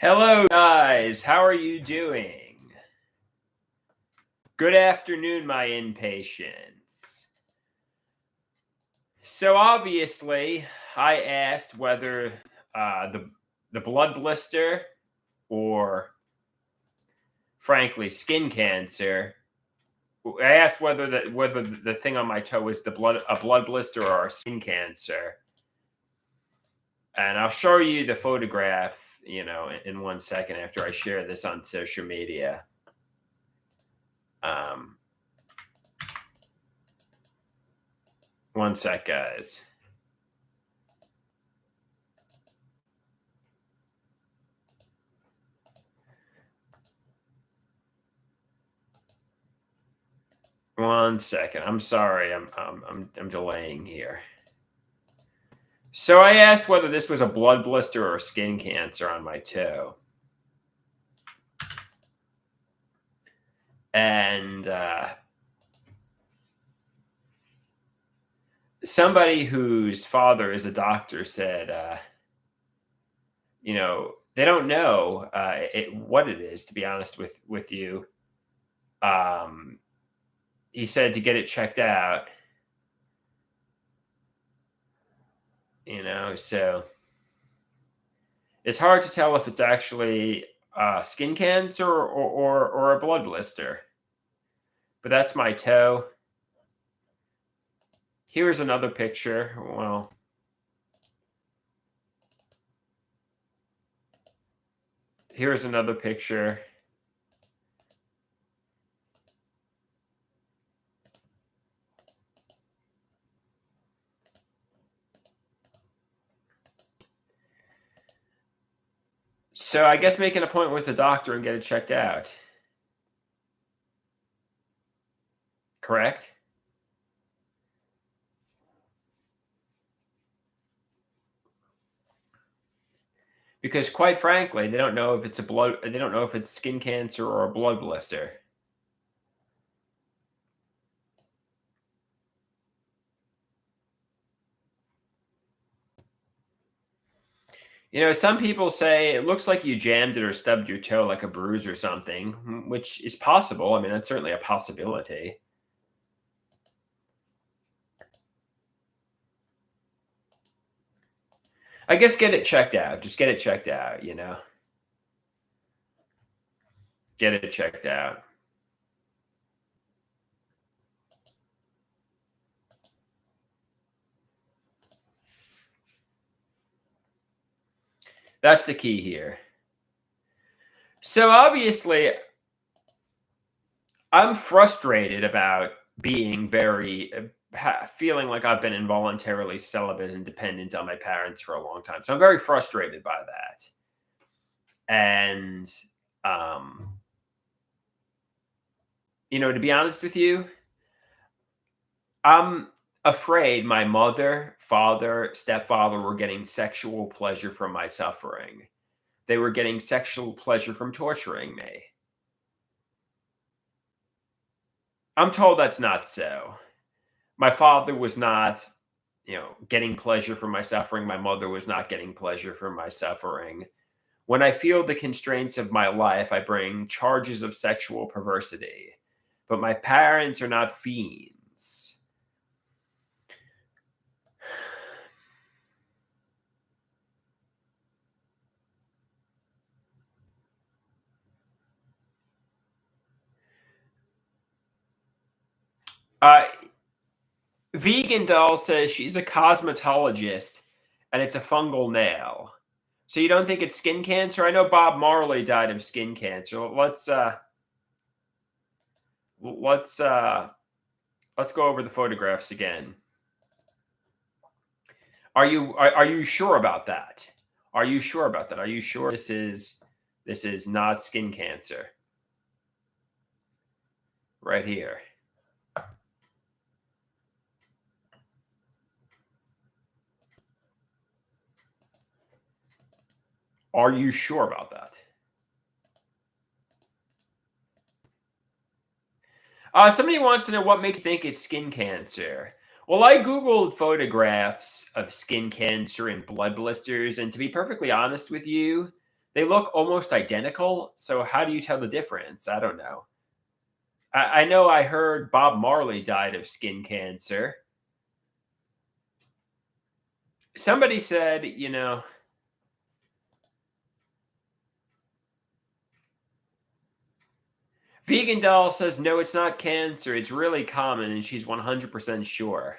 Hello, guys. How are you doing? Good afternoon, my impatients. So obviously, I asked whether the blood blister or, frankly, skin cancer. I asked whether the thing on my toe was a blood blister or a skin cancer, and I'll show you the photograph. In 1 second after I share this on social media. Um, 1 sec, guys. One second. I'm sorry. I'm delaying here. So I asked whether this was a blood blister or skin cancer on my toe, and somebody whose father is a doctor said, they don't know what it is. To be honest with you, um, he said to get it checked out. So it's hard to tell if it's actually skin cancer or a blood blister. But that's my toe. Here's another picture. Well, here's another picture. So I guess make an appointment with the doctor and get it checked out. Correct? Because quite frankly, they don't know if it's skin cancer or a blood blister. Some people say it looks like you jammed it or stubbed your toe like a bruise or something, which is possible. I mean, that's certainly a possibility. I guess get it checked out. Just get it checked out, Get it checked out. That's the key here. So obviously, I'm frustrated about being feeling like I've been involuntarily celibate and dependent on my parents for a long time. So I'm very frustrated by that. And, to be honest with you, I'm afraid my mother, father, stepfather were getting sexual pleasure from my suffering. They were getting sexual pleasure from torturing me. I'm told that's not so. My father was not, getting pleasure from my suffering. My mother was not getting pleasure from my suffering. When I feel the constraints of my life, I bring charges of sexual perversity. But my parents are not fiends. Vegan Doll says she's a cosmetologist and it's a fungal nail. So you don't think it's skin cancer? I know Bob Marley died of skin cancer. Let's go over the photographs again. Are you sure about that? Are you sure about that? Are you sure this is not skin cancer? Right here. Are you sure about that? Somebody wants to know what makes you think it's skin cancer. Well, I Googled photographs of skin cancer and blood blisters, and to be perfectly honest with you, They look almost identical. So how do you tell the difference? I don't know. I know I heard Bob Marley died of skin cancer. Somebody said, Vegan Doll says, no, it's not cancer. It's really common, and she's 100% sure.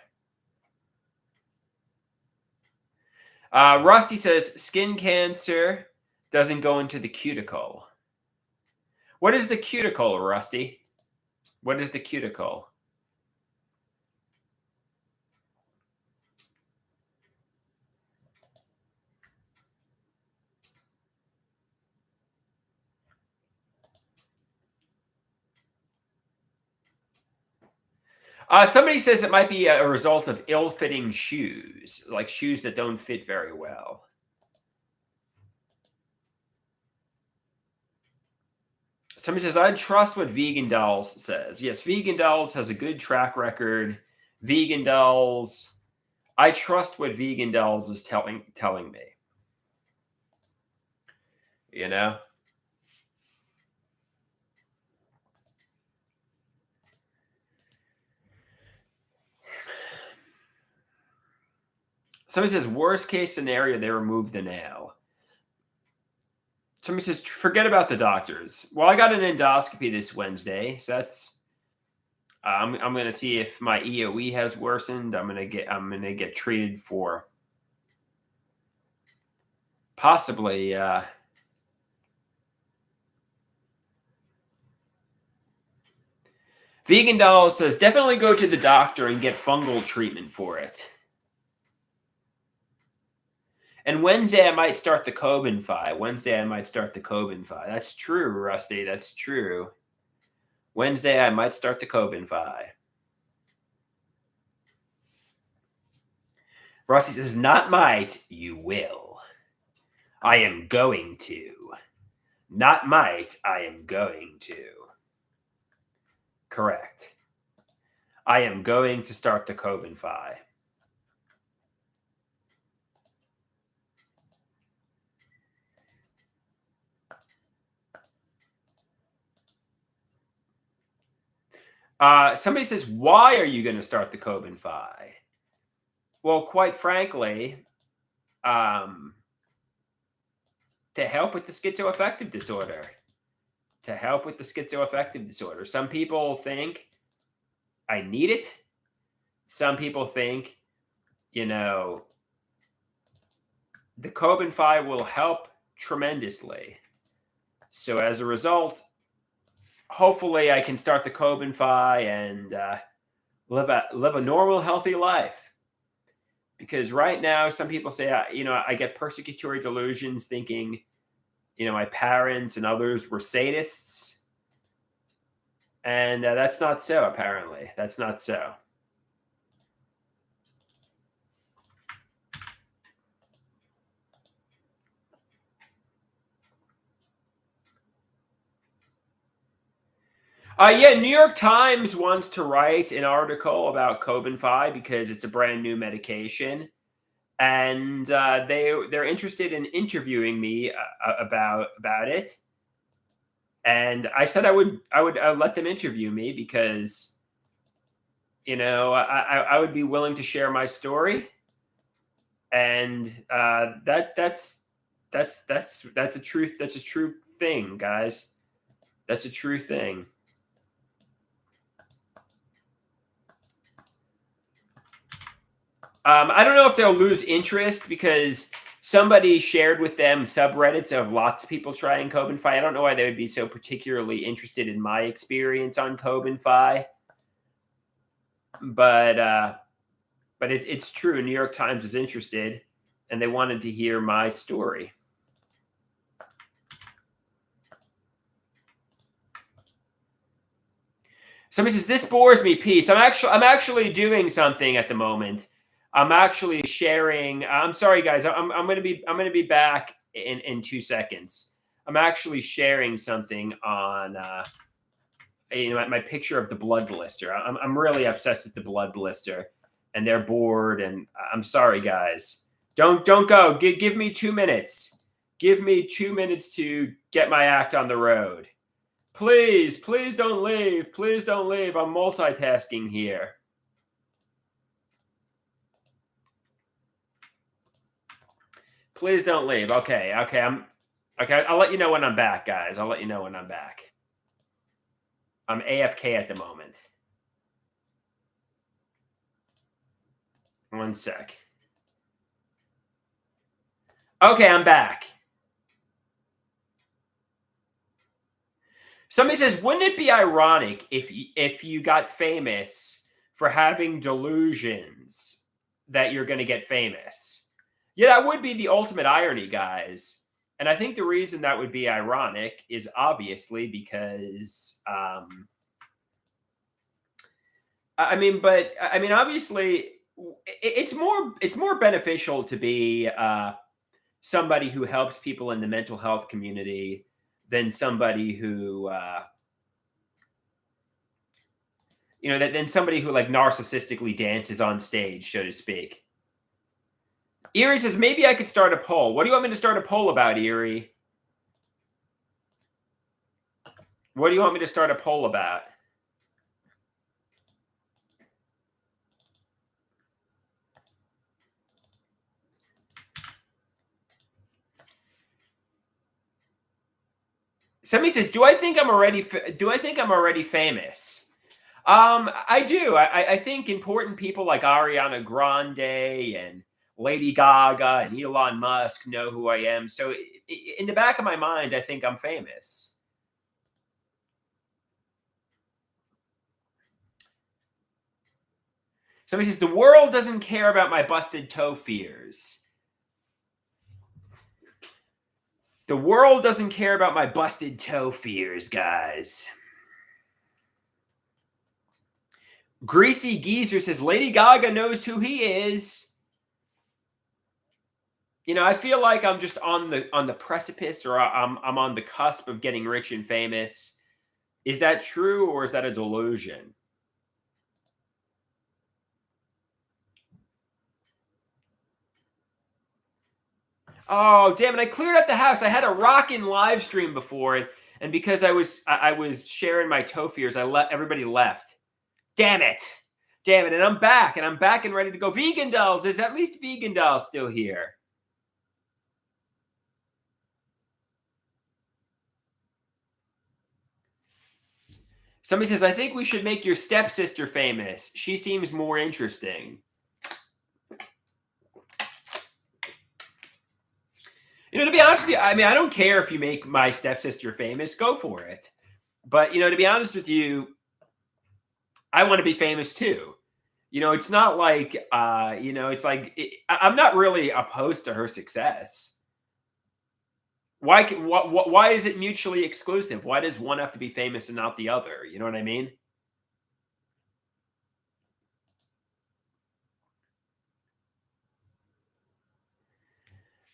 Rusty says, skin cancer doesn't go into the cuticle. What is the cuticle, Rusty? What is the cuticle? Somebody says it might be a result of ill-fitting shoes, like shoes that don't fit very well. Somebody says, I trust what Vegan Dolls says. Yes, Vegan Dolls has a good track record. Vegan Dolls, I trust what Vegan Dolls is telling me. You know? Somebody says, worst case scenario, they remove the nail. Somebody says, forget about the doctors. Well, I got an endoscopy this Wednesday, so that's. I'm going to see if my EOE has worsened. I'm going to get treated for possibly. Vegan Doll says, definitely go to the doctor and get fungal treatment for it. And Wednesday, I might start the Cobenfy. That's true, Rusty. That's true. Wednesday, I might start the Cobenfy. Rusty says, not might, you will. I am going to. Not might, I am going to. Correct. I am going to start the Cobenfy. Somebody says, why are you going to start the Cobenfy? Well, quite frankly, to help with the schizoaffective disorder. Some people think I need it. Some people think, the Cobenfy will help tremendously. So as a result, hopefully I can start the Cobenfy and live a normal, healthy life. Because right now, some people say, I get persecutory delusions thinking, my parents and others were sadists. And that's not so, apparently. That's not so. New York Times wants to write an article about Cobenfy because it's a brand new medication, and they're interested in interviewing me about it. And I said I would let them interview me because, I would be willing to share my story, and that's a truth. That's a true thing, guys. That's a true thing. I don't know if they'll lose interest because somebody shared with them subreddits of lots of people trying Cobenfy. I don't know why they would be so particularly interested in my experience on Cobenfy. But it's true. New York Times is interested, and they wanted to hear my story. Somebody says, this bores me, Peace. I'm actually doing something at the moment. I'm actually sharing. I'm sorry, guys. I'm going to be back in 2 seconds. I'm actually sharing something on my picture of the blood blister. I'm really obsessed with the blood blister, and they're bored. And I'm sorry, guys. Don't go. Give me 2 minutes. Give me 2 minutes to get my act on the road. Please, please don't leave. Please don't leave. I'm multitasking here. Please don't leave. Okay, okay. I'll let you know when I'm back, guys. I'll let you know when I'm back. I'm AFK at the moment. One sec. Okay, I'm back. Somebody says, wouldn't it be ironic if you got famous for having delusions that you're going to get famous? Yeah, that would be the ultimate irony, guys. And I think the reason that would be ironic is obviously because, obviously, it's more beneficial to be somebody who helps people in the mental health community than somebody who than somebody who like narcissistically dances on stage, so to speak. Erie says, maybe I could start a poll. What do you want me to start a poll about, Erie? What do you want me to start a poll about? Somebody says, do I think I'm already famous? I do. I think important people like Ariana Grande and Lady Gaga and Elon Musk know who I am. So in the back of my mind, I think I'm famous. Somebody says, the world doesn't care about my busted toe fears. The world doesn't care about my busted toe fears, guys. Greasy Geezer says, Lady Gaga knows who he is. I feel like I'm just on the precipice, or I'm on the cusp of getting rich and famous. Is that true, or is that a delusion? Oh, damn it. I cleared out the house. I had a rockin' live stream before, and because I was sharing my toe fears, everybody left. Damn it. Damn it. And I'm back and ready to go. Vegan Dolls. Is at least Vegan Dolls still here? Somebody says, I think we should make your stepsister famous. She seems more interesting. To be honest with you, I don't care if you make my stepsister famous. Go for it. But, to be honest with you, I want to be famous too. It's not like, it's like, I'm not really opposed to her success. Why is it mutually exclusive? Why does one have to be famous and not the other? You know what I mean?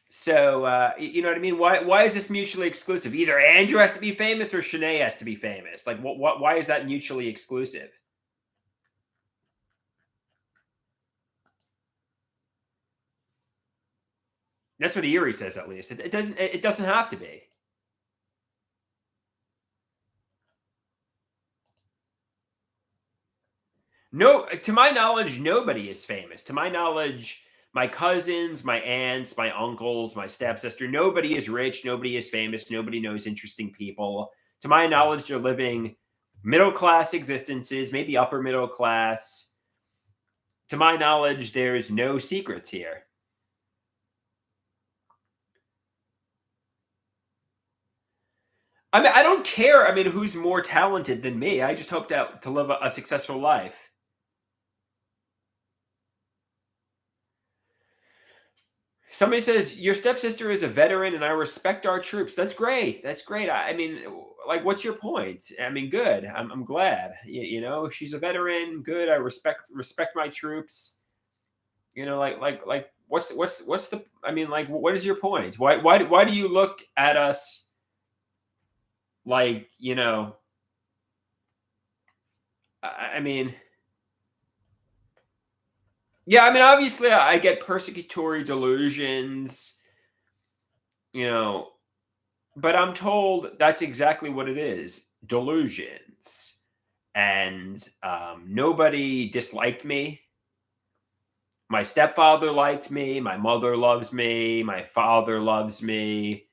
So, you know what I mean? Why is this mutually exclusive? Either Andrew has to be famous or Shanae has to be famous. Like, why is that mutually exclusive? That's what Erie says, at least. It doesn't have to be. No, to my knowledge, nobody is famous. To my knowledge, my cousins, my aunts, my uncles, my stepsister, nobody is rich, nobody is famous, nobody knows interesting people. To my knowledge, they're living middle class existences, maybe upper middle class. To my knowledge, there's no secrets here. I don't care. Who's more talented than me? I just hope to live a successful life. Somebody says your stepsister is a veteran, and I respect our troops. That's great. That's great. Like, what's your point? Good. I'm glad. She's a veteran. Good. I respect my troops. What's the? What is your point? Why do you look at us like Yeah, obviously I get persecutory delusions. you know, but I'm told that's exactly what it is, delusions. And nobody disliked me. My stepfather liked me. My mother loves me. My father loves me.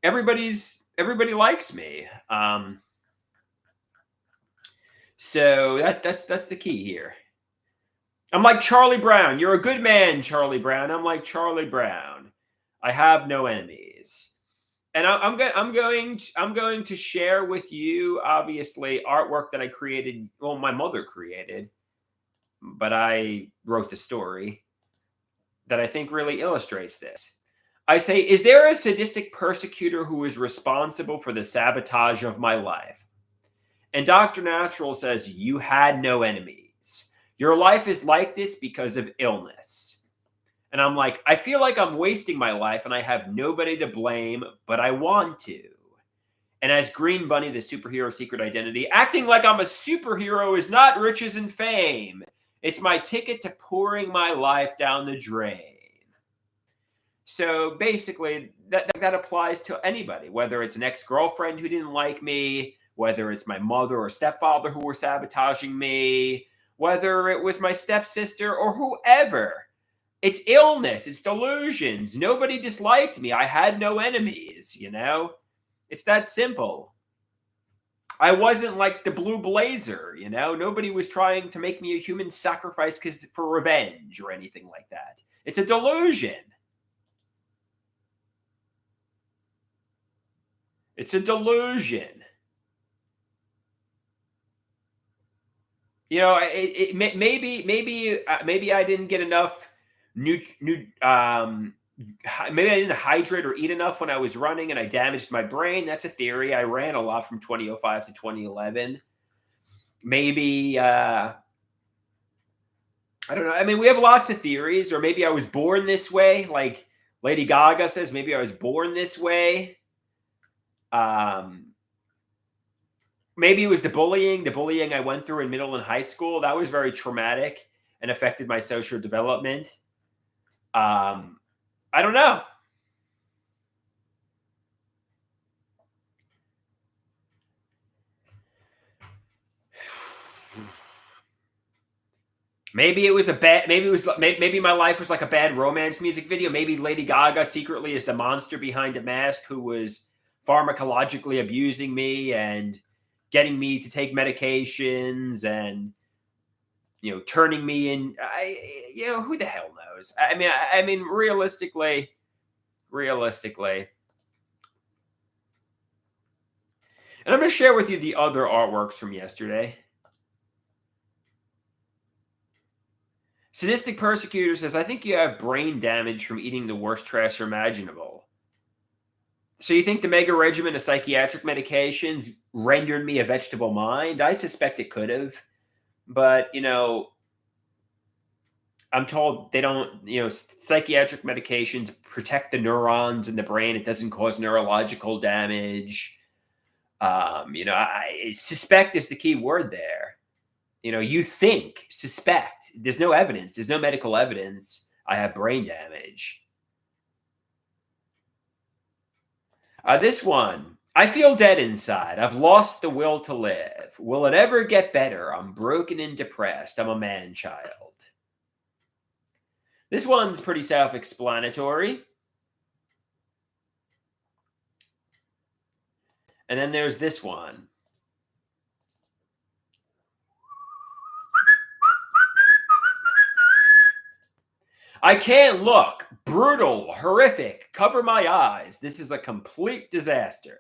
Everybody likes me. So that's the key here. I'm like Charlie Brown. You're a good man, Charlie Brown. I'm like Charlie Brown. I have no enemies. And I'm going to share with you, obviously, artwork that I created. Well, my mother created, but I wrote the story that I think really illustrates this. I say, is there a sadistic persecutor who is responsible for the sabotage of my life? And Dr. Natural says, you had no enemies. Your life is like this because of illness. And I'm like, I feel like I'm wasting my life and I have nobody to blame, but I want to. And as Green Bunny, the superhero secret identity, acting like I'm a superhero is not riches and fame. It's my ticket to pouring my life down the drain. So basically, that applies to anybody, whether it's an ex-girlfriend who didn't like me, whether it's my mother or stepfather who were sabotaging me, whether it was my stepsister or whoever. It's illness, it's delusions. Nobody disliked me. I had no enemies, you know? It's that simple. I wasn't like the Blue Blazer, you know? Nobody was trying to make me a human sacrifice for revenge or anything like that. It's a delusion. It's a delusion. You know, maybe I didn't get enough maybe I didn't hydrate or eat enough when I was running and I damaged my brain. That's a theory. I ran a lot from 2005 to 2011. Maybe I don't know. I mean, we have lots of theories, or maybe I was born this way, like Lady Gaga says, maybe I was born this way. Maybe it was the bullying I went through in middle and high school. That was very traumatic and affected my social development. I don't know. Maybe it was a bad. Maybe my life was like a bad romance music video. Maybe Lady Gaga secretly is the monster behind a mask who was pharmacologically abusing me and getting me to take medications and turning me in. Who the hell knows? I mean, realistically. And I'm going to share with you the other artworks from yesterday. Sadistic Persecutor says, I think you have brain damage from eating the worst trash imaginable. So you think the mega regimen of psychiatric medications rendered me a vegetable mind? I suspect it could have. But, I'm told they don't, psychiatric medications protect the neurons in the brain. It doesn't cause neurological damage. I suspect is the key word there. You think, suspect. There's no evidence. There's no medical evidence I have brain damage. This one. I feel dead inside. I've lost the will to live. Will it ever get better? I'm broken and depressed. I'm a man-child. This one's pretty self-explanatory. And then there's this one. I can't look. Brutal, horrific. Cover my eyes. This is a complete disaster.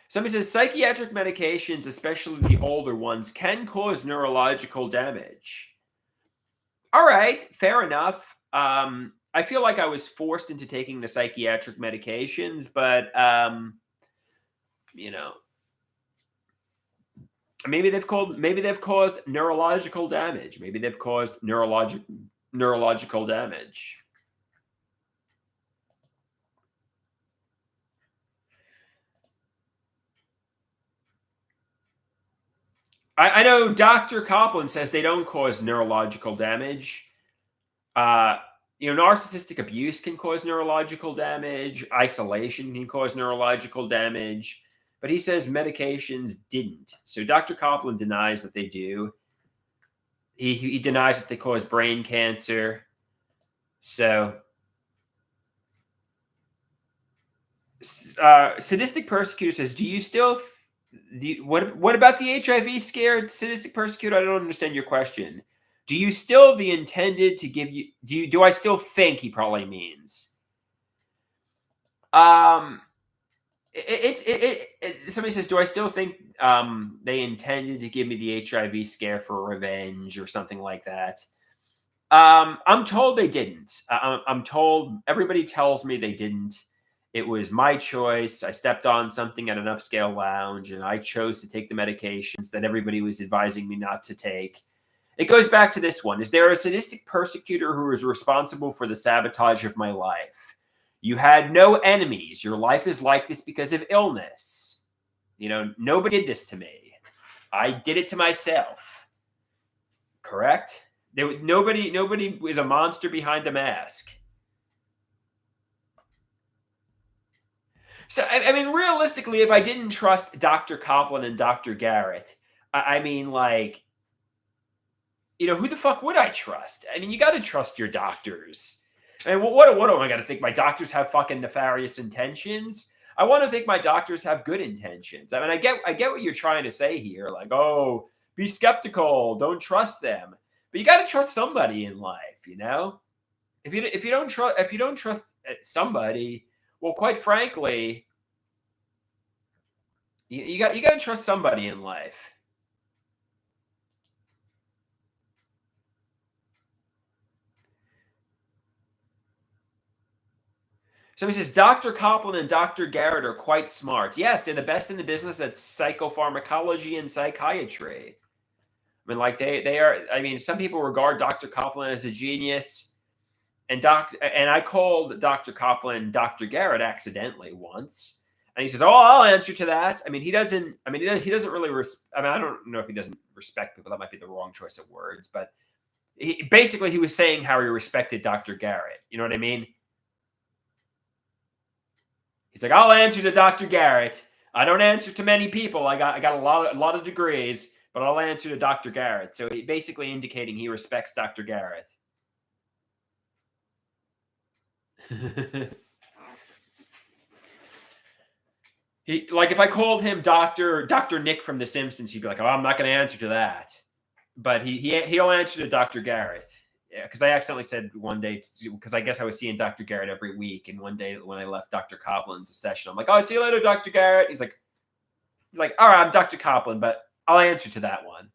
Somebody says psychiatric medications, especially the older ones, can cause neurological damage. All right, fair enough. I feel like I was forced into taking the psychiatric medications, but maybe they've caused neurological damage. Maybe they've caused neurological damage. I know Dr. Copland says they don't cause neurological damage. Uh, narcissistic abuse can cause neurological damage. Isolation can cause neurological damage. But he says medications didn't. So Dr. Copland denies that they do. He denies that they cause brain cancer. So, sadistic persecutor says, "Do you still? What about the HIV scared sadistic persecutor? I don't understand your question. Do you still the intended to give you? Do I still think he probably means? Um, somebody says, do I still think they intended to give me the HIV scare for revenge or something like that? I'm told they didn't. I'm told everybody tells me they didn't. It was my choice. I stepped on something at an upscale lounge and I chose to take the medications that everybody was advising me not to take. It goes back to this one. Is there a sadistic persecutor who is responsible for the sabotage of my life? You had no enemies. Your life is like this because of illness. Nobody did this to me. I did it to myself. Correct? Nobody is a monster behind a mask. So, I mean, realistically, if I didn't trust Dr. Copland and Dr. Garrett, I mean, like, who the fuck would I trust? I mean, you got to trust your doctors. I mean, what am I going to think? My doctors have fucking nefarious intentions? I want to think my doctors have good intentions. I mean, I get what you're trying to say here. Like, oh, be skeptical. Don't trust them. But you got to trust somebody in life, If you don't trust somebody, well, quite frankly, you got to trust somebody in life. Somebody says Dr. Copland and Dr. Garrett are quite smart. Yes, they're the best in the business at psychopharmacology and psychiatry. I mean, like they are. I mean, some people regard Dr. Copland as a genius, and I called Dr. Copland Dr. Garrett accidentally once, and he says, "Oh, I'll answer to that." I mean, he doesn't. I mean, he doesn't really. I mean, I don't know if he doesn't respect people. That might be the wrong choice of words, but basically he was saying how he respected Dr. Garrett. You know what I mean? He's like, I'll answer to Dr. Garrett. I don't answer to many people. I got a lot of degrees, but I'll answer to Dr. Garrett. So he basically indicating he respects Dr. Garrett. If I called him Dr. Nick from The Simpsons, he'd be like, "Oh, I'm not going to answer to that." But he'll answer to Dr. Garrett. Yeah, because I accidentally said one day, because I guess I was seeing Dr. Garrett every week, and one day when I left Dr. Copland's session, I'm like, "Oh, see you later, Dr. Garrett." He's like, "All right, I'm Dr. Copland, but I'll answer to that one."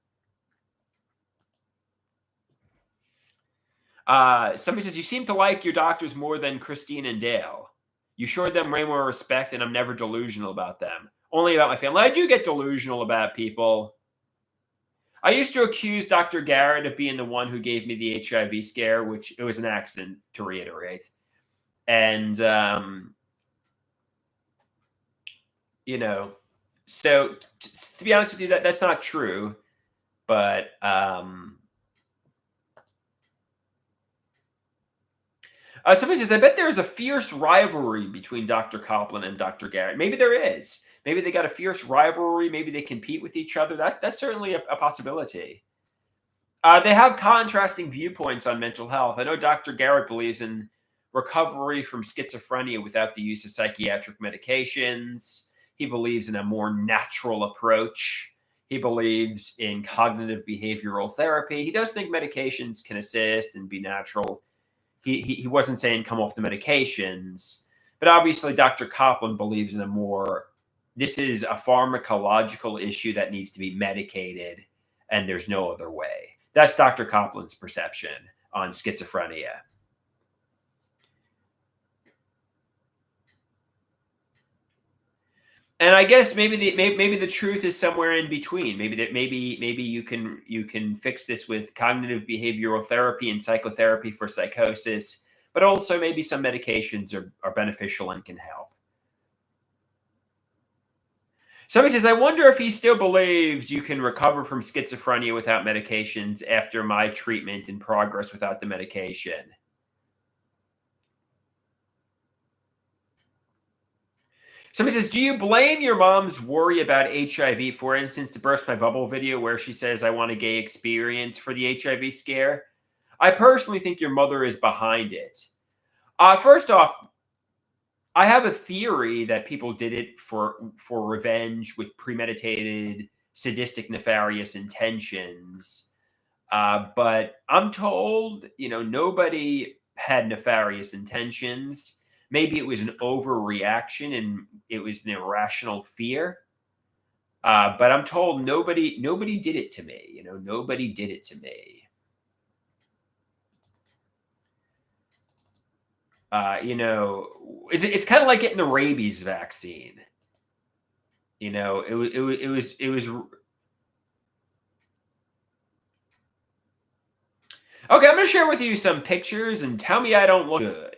Somebody says, "You seem to like your doctors more than Christine and Dale. You showed them way more respect, and I'm never delusional about them. Only about my family." I do get delusional about people. I used to accuse Dr. Garrett of being the one who gave me the HIV scare, which it was an accident, to reiterate. And, so to be honest with you, that's not true. But somebody says, I bet there is a fierce rivalry between Dr. Copland and Dr. Garrett. Maybe there is. Maybe they got a fierce rivalry. Maybe they compete with each other. That's certainly a possibility. They have contrasting viewpoints on mental health. I know Dr. Garrett believes in recovery from schizophrenia without the use of psychiatric medications. He believes in a more natural approach. He believes in cognitive behavioral therapy. He does think medications can assist and be natural. He wasn't saying come off the medications, but obviously Dr. Copland believes in this is a pharmacological issue that needs to be medicated, and there's no other way. That's Dr. Copland's perception on schizophrenia. And I guess maybe the truth is somewhere in between. Maybe you can fix this with cognitive behavioral therapy and psychotherapy for psychosis, but also maybe some medications are beneficial and can help. Somebody says, I wonder if he still believes you can recover from schizophrenia without medications after my treatment and progress without the medication. Somebody says, do you blame your mom's worry about HIV? For instance, the Burst My Bubble video where she says, I want a gay experience for the HIV scare. I personally think your mother is behind it. First off, I have a theory that people did it for revenge with premeditated, sadistic, nefarious intentions. But I'm told, nobody had nefarious intentions. Maybe it was an overreaction and it was an irrational fear. But I'm told nobody did it to me. Nobody did it to me. It's kind of like getting the rabies vaccine. It was. Okay, I'm going to share with you some pictures and tell me I don't look good.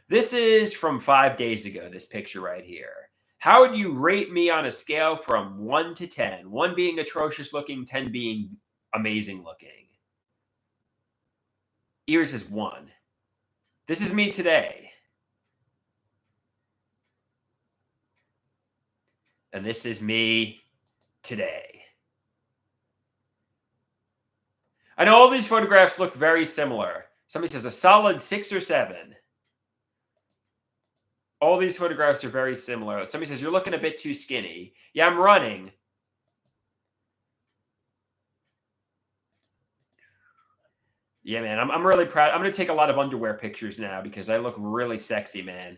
This is from 5 days ago, this picture right here. How would you rate me on a scale from 1 to 10? 1 being atrocious looking, 10 being amazing looking. Iris is 1. This is me today. And this is me today. I know all these photographs look very similar. Somebody says a solid 6 or 7. All these photographs are very similar. Somebody says, you're looking a bit too skinny. Yeah, I'm running. Yeah, man, I'm really proud. I'm going to take a lot of underwear pictures now because I look really sexy, man.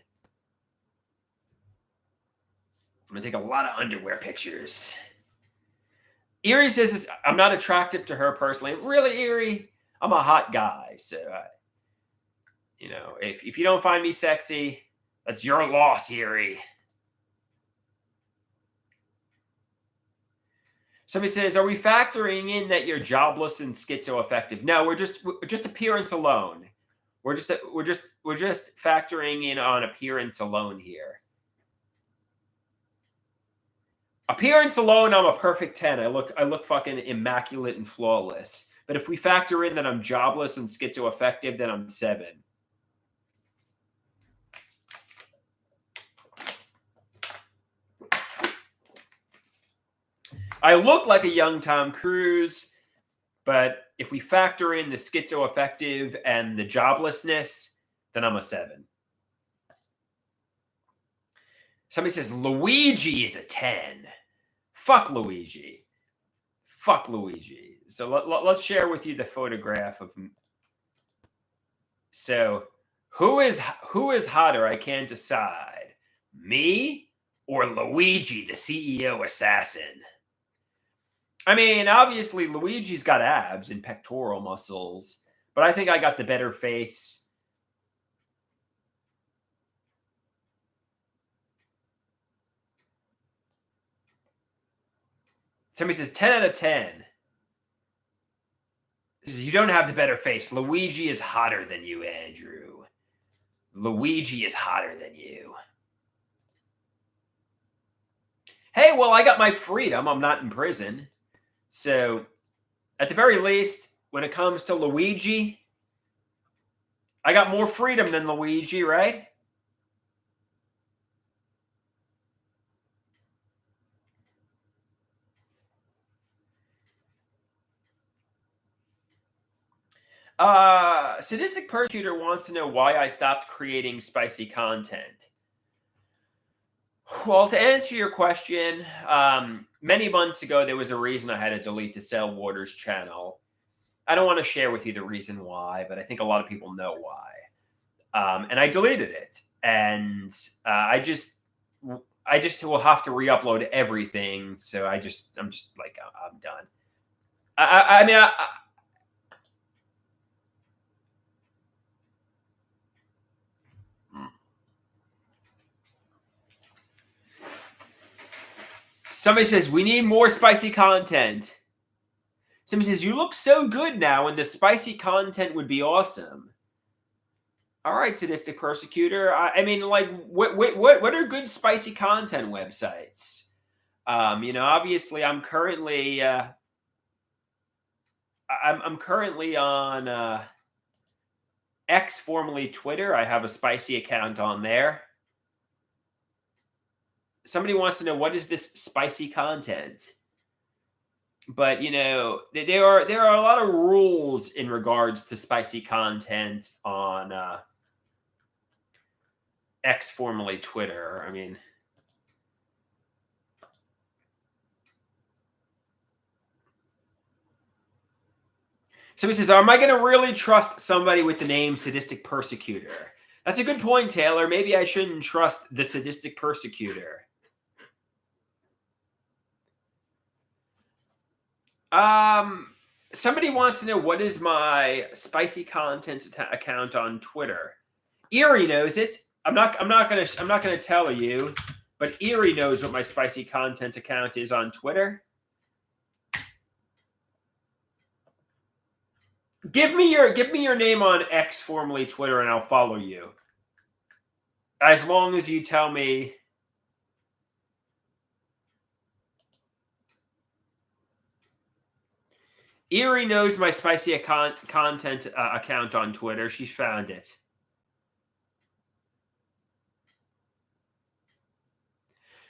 I'm going to take a lot of underwear pictures. Erie says, I'm not attractive to her personally. Really, Erie? I'm a hot guy. So, if you don't find me sexy, that's your loss, Erie. Somebody says, are we factoring in that you're jobless and schizoaffective? No, we're just appearance alone. We're just factoring in on appearance alone here. Appearance alone, I'm a perfect 10. I look fucking immaculate and flawless. But if we factor in that I'm jobless and schizoaffective, then I'm 7. I look like a young Tom Cruise, but if we factor in the schizoaffective and the joblessness, then I'm a 7. Somebody says Luigi is a 10. Fuck Luigi. Fuck Luigi. So let's share with you the photograph of. So who is hotter? I can't decide. Me or Luigi, the CEO assassin? I mean, obviously Luigi's got abs and pectoral muscles, but I think I got the better face. Somebody says 10 out of 10. You don't have the better face. Luigi is hotter than you, Andrew. Luigi is hotter than you. Hey, well, I got my freedom. I'm not in prison. So, at the very least, when it comes to Luigi, I got more freedom than Luigi, right? Sadistic Persecutor wants to know why I stopped creating spicy content. Well, to answer your question, many months ago, there was a reason I had to delete the Cell Waters channel. I don't want to share with you the reason why, but I think a lot of people know why. And I deleted it. And I just will have to re-upload everything. So I'm just like, I'm done. I mean, somebody says, we need more spicy content. Somebody says, you look so good now, and the spicy content would be awesome. All right, Sadistic Persecutor. I mean, like, what are good spicy content websites? Obviously, I'm currently on X, formerly Twitter. I have a spicy account on there. Somebody wants to know, what is this spicy content? But there are a lot of rules in regards to spicy content on X, formerly Twitter. I mean, somebody says, "Am I going to really trust somebody with the name Sadistic Persecutor?" That's a good point, Taylor. Maybe I shouldn't trust the Sadistic Persecutor. Somebody wants to know, what is my spicy content account on Twitter. Erie knows it. I'm not gonna tell you, but Erie knows what my spicy content account is on Twitter. Give me your name on X, formerly Twitter, and I'll follow you. As long as you tell me. Erie knows my spicy content account on Twitter. She found it.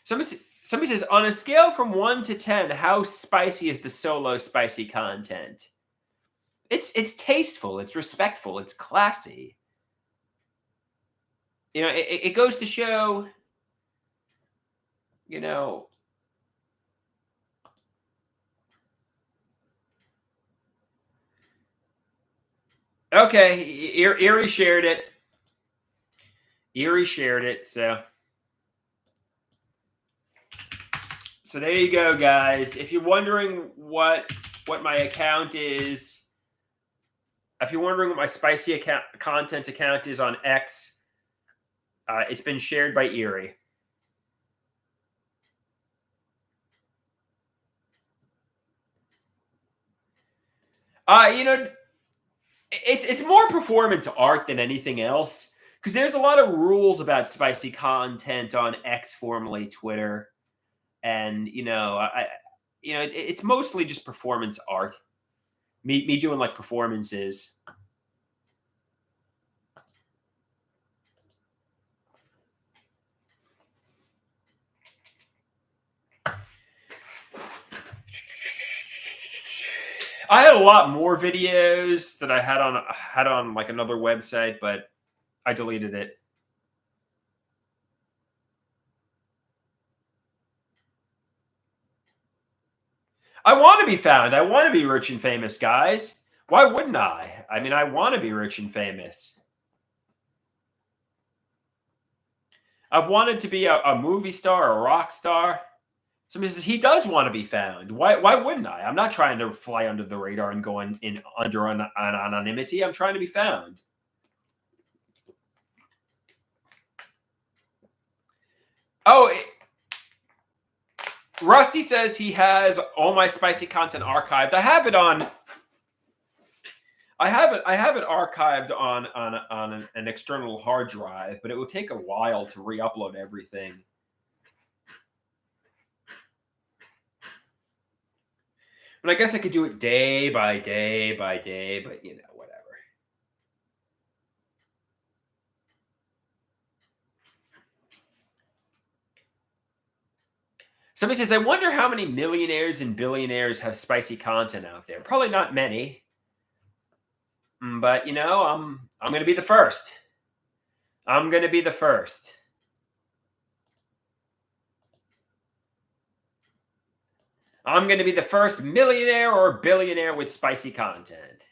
Somebody says, on a scale from 1 to 10, how spicy is the solo spicy content? It's tasteful, it's respectful, it's classy. It goes to show, you know. Okay, Erie shared it. Erie shared it, so there you go, guys. If you're wondering what my account is, if you're wondering what my spicy content account is on X, it's been shared by Erie. It's more performance art than anything else, because there's a lot of rules about spicy content on X, formerly Twitter, and it's mostly just performance art. Me doing like performances. I had a lot more videos that I had on like another website, but I deleted it. I want to be found. I want to be rich and famous, guys. Why wouldn't I? I mean, I want to be rich and famous. I've wanted to be a movie star, a rock star. Somebody says he does want to be found. Why wouldn't I? I'm not trying to fly under the radar and go in under an anonymity. I'm trying to be found. Oh, Rusty says he has all my spicy content archived. I have it archived on an external hard drive, but it would take a while to re-upload everything. But I guess I could do it day by day by day, but whatever. Somebody says, I wonder how many millionaires and billionaires have spicy content out there. Probably not many. But I'm going to be the first. I'm going to be the first. I'm going to be the first millionaire or billionaire with spicy content.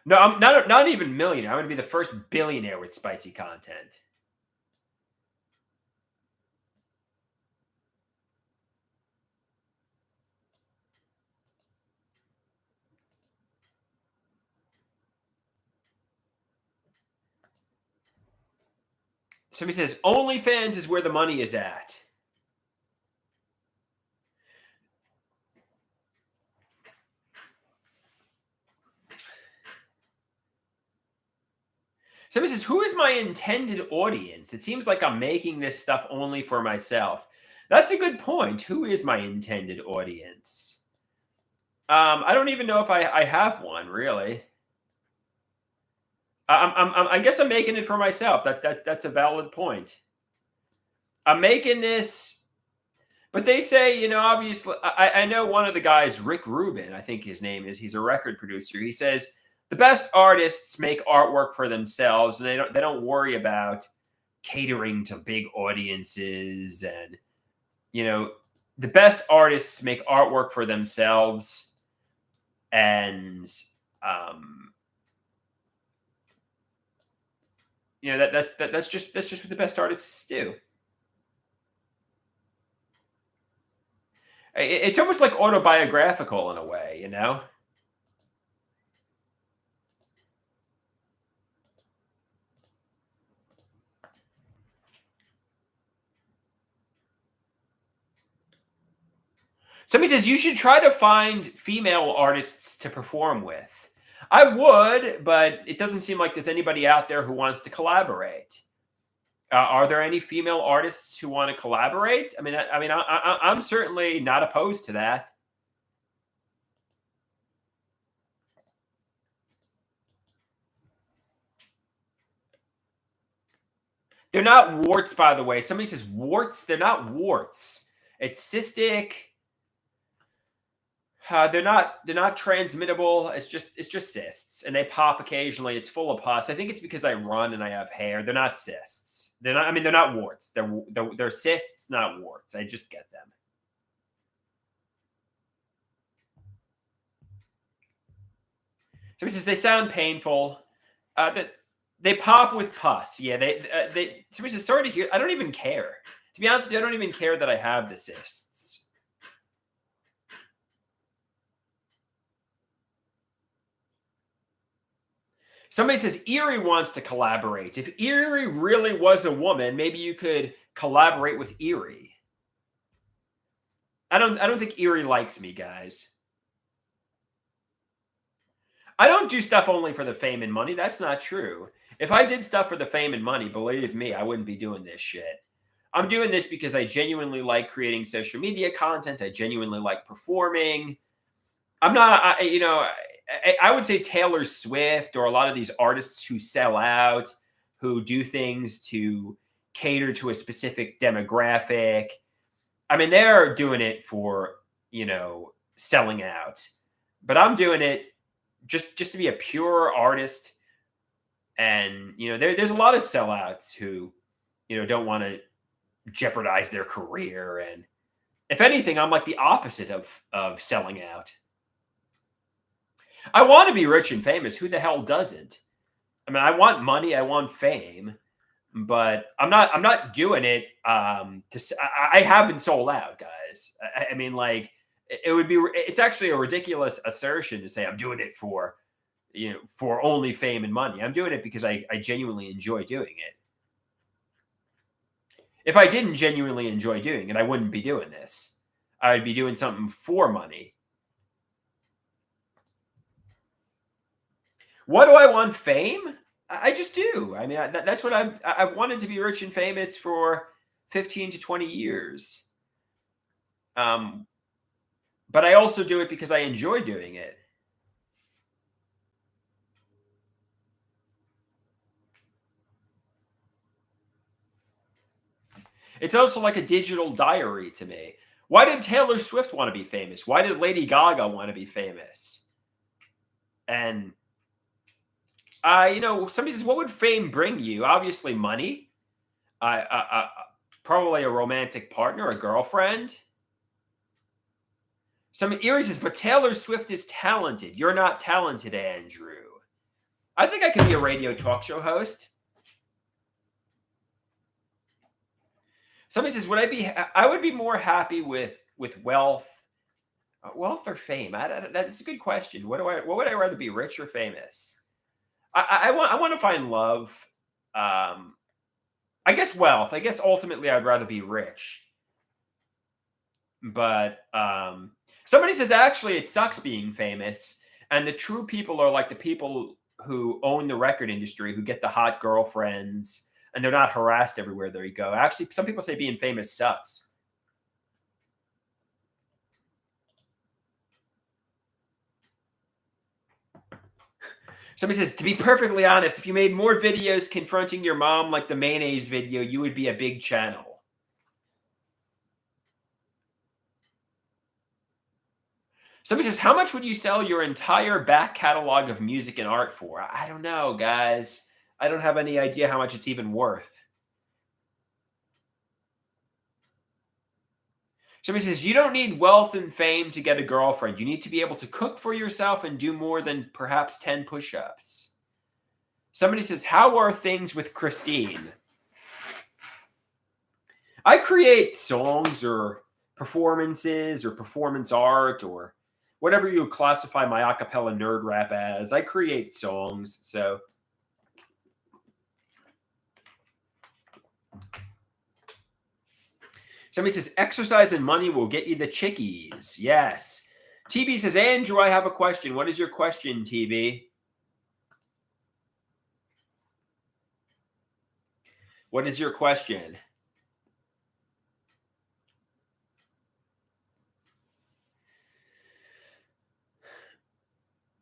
No, I'm not even millionaire. I'm going to be the first billionaire with spicy content. Somebody says, OnlyFans is where the money is at. Somebody says, "Who is my intended audience?" It seems like I'm making this stuff only for myself. That's a good point. Who is my intended audience? I don't even know if I have one really. I guess I'm making it for myself. That's a valid point. I'm making this, but they say, obviously, I know one of the guys, Rick Rubin, I think his name is. He's a record producer. He says the best artists make artwork for themselves, and they don't worry about catering to big audiences. And the best artists make artwork for themselves, and um, that's just what the best artists do. It's almost like autobiographical in a way. Somebody says you should try to find female artists to perform with. I would, but it doesn't seem like there's anybody out there who wants to collaborate. Are there any female artists who want to collaborate? I'm certainly not opposed to that. They're not warts, by the way. Somebody says warts. They're not warts. It's cystic. They're not transmittable. It's just cysts, and they pop occasionally. It's full of pus. I think it's because I run and I have hair. They're not cysts. They're not. I mean, they're not warts. They're cysts, not warts. I just get them. Somebody says they sound painful. That they pop with pus. Yeah, they. Somebody says sorry to hear. I don't even care. To be honest with you, I don't even care that I have the cysts. Somebody says Erie wants to collaborate. If Erie really was a woman, maybe you could collaborate with Erie. I don't think Erie likes me, guys. I don't do stuff only for the fame and money. That's not true. If I did stuff for the fame and money, believe me, I wouldn't be doing this shit. I'm doing this because I genuinely like creating social media content. I genuinely like performing. I'm not, I would say Taylor Swift or a lot of these artists who sell out, who do things to cater to a specific demographic. I mean, they're doing it for, selling out. But I'm doing it just to be a pure artist. And, there's a lot of sellouts who, don't want to jeopardize their career. And if anything, I'm like the opposite of selling out. I want to be rich and famous. Who the hell doesn't? I mean, I want money, I want fame, but I'm not doing it. I haven't sold out, guys. I mean, like, it's actually a ridiculous assertion to say I'm doing it for only fame and money. I'm doing it because I genuinely enjoy doing it. If I didn't genuinely enjoy doing it, I wouldn't be doing this. I'd be doing something for money. What do I want? Fame? I just do. I mean, that's what I've wanted to be rich and famous for 15 to 20 years. Um, but I also do it because I enjoy doing it. It's also like a digital diary to me. Why did Taylor Swift want to be famous? Why did Lady Gaga want to be famous? And somebody says, "What would fame bring you?" Obviously, money. Probably a romantic partner, a girlfriend. Some Erie says, "But Taylor Swift is talented. You're not talented, Andrew." I think I could be a radio talk show host. Somebody says, "Would I be? I would be more happy with wealth, wealth or fame." That's a good question. What would I rather be, rich or famous? I want to find love. I guess wealth. I guess ultimately I'd rather be rich. But somebody says actually it sucks being famous, and the true people are like the people who own the record industry, who get the hot girlfriends, and they're not harassed everywhere they go. Actually, some people say being famous sucks. Somebody says, to be perfectly honest, if you made more videos confronting your mom like the mayonnaise video, you would be a big channel. Somebody says, how much would you sell your entire back catalog of music and art for? I don't know, guys. I don't have any idea how much it's even worth. Somebody says, you don't need wealth and fame to get a girlfriend. You need to be able to cook for yourself and do more than perhaps 10 push-ups. Somebody says, how are things with Christine? I create songs or performances or performance art or whatever you classify my a cappella nerd rap as. I create songs, so... Somebody says, exercise and money will get you the chickies. Yes. TB says, Andrew, I have a question. What is your question, TB? What is your question?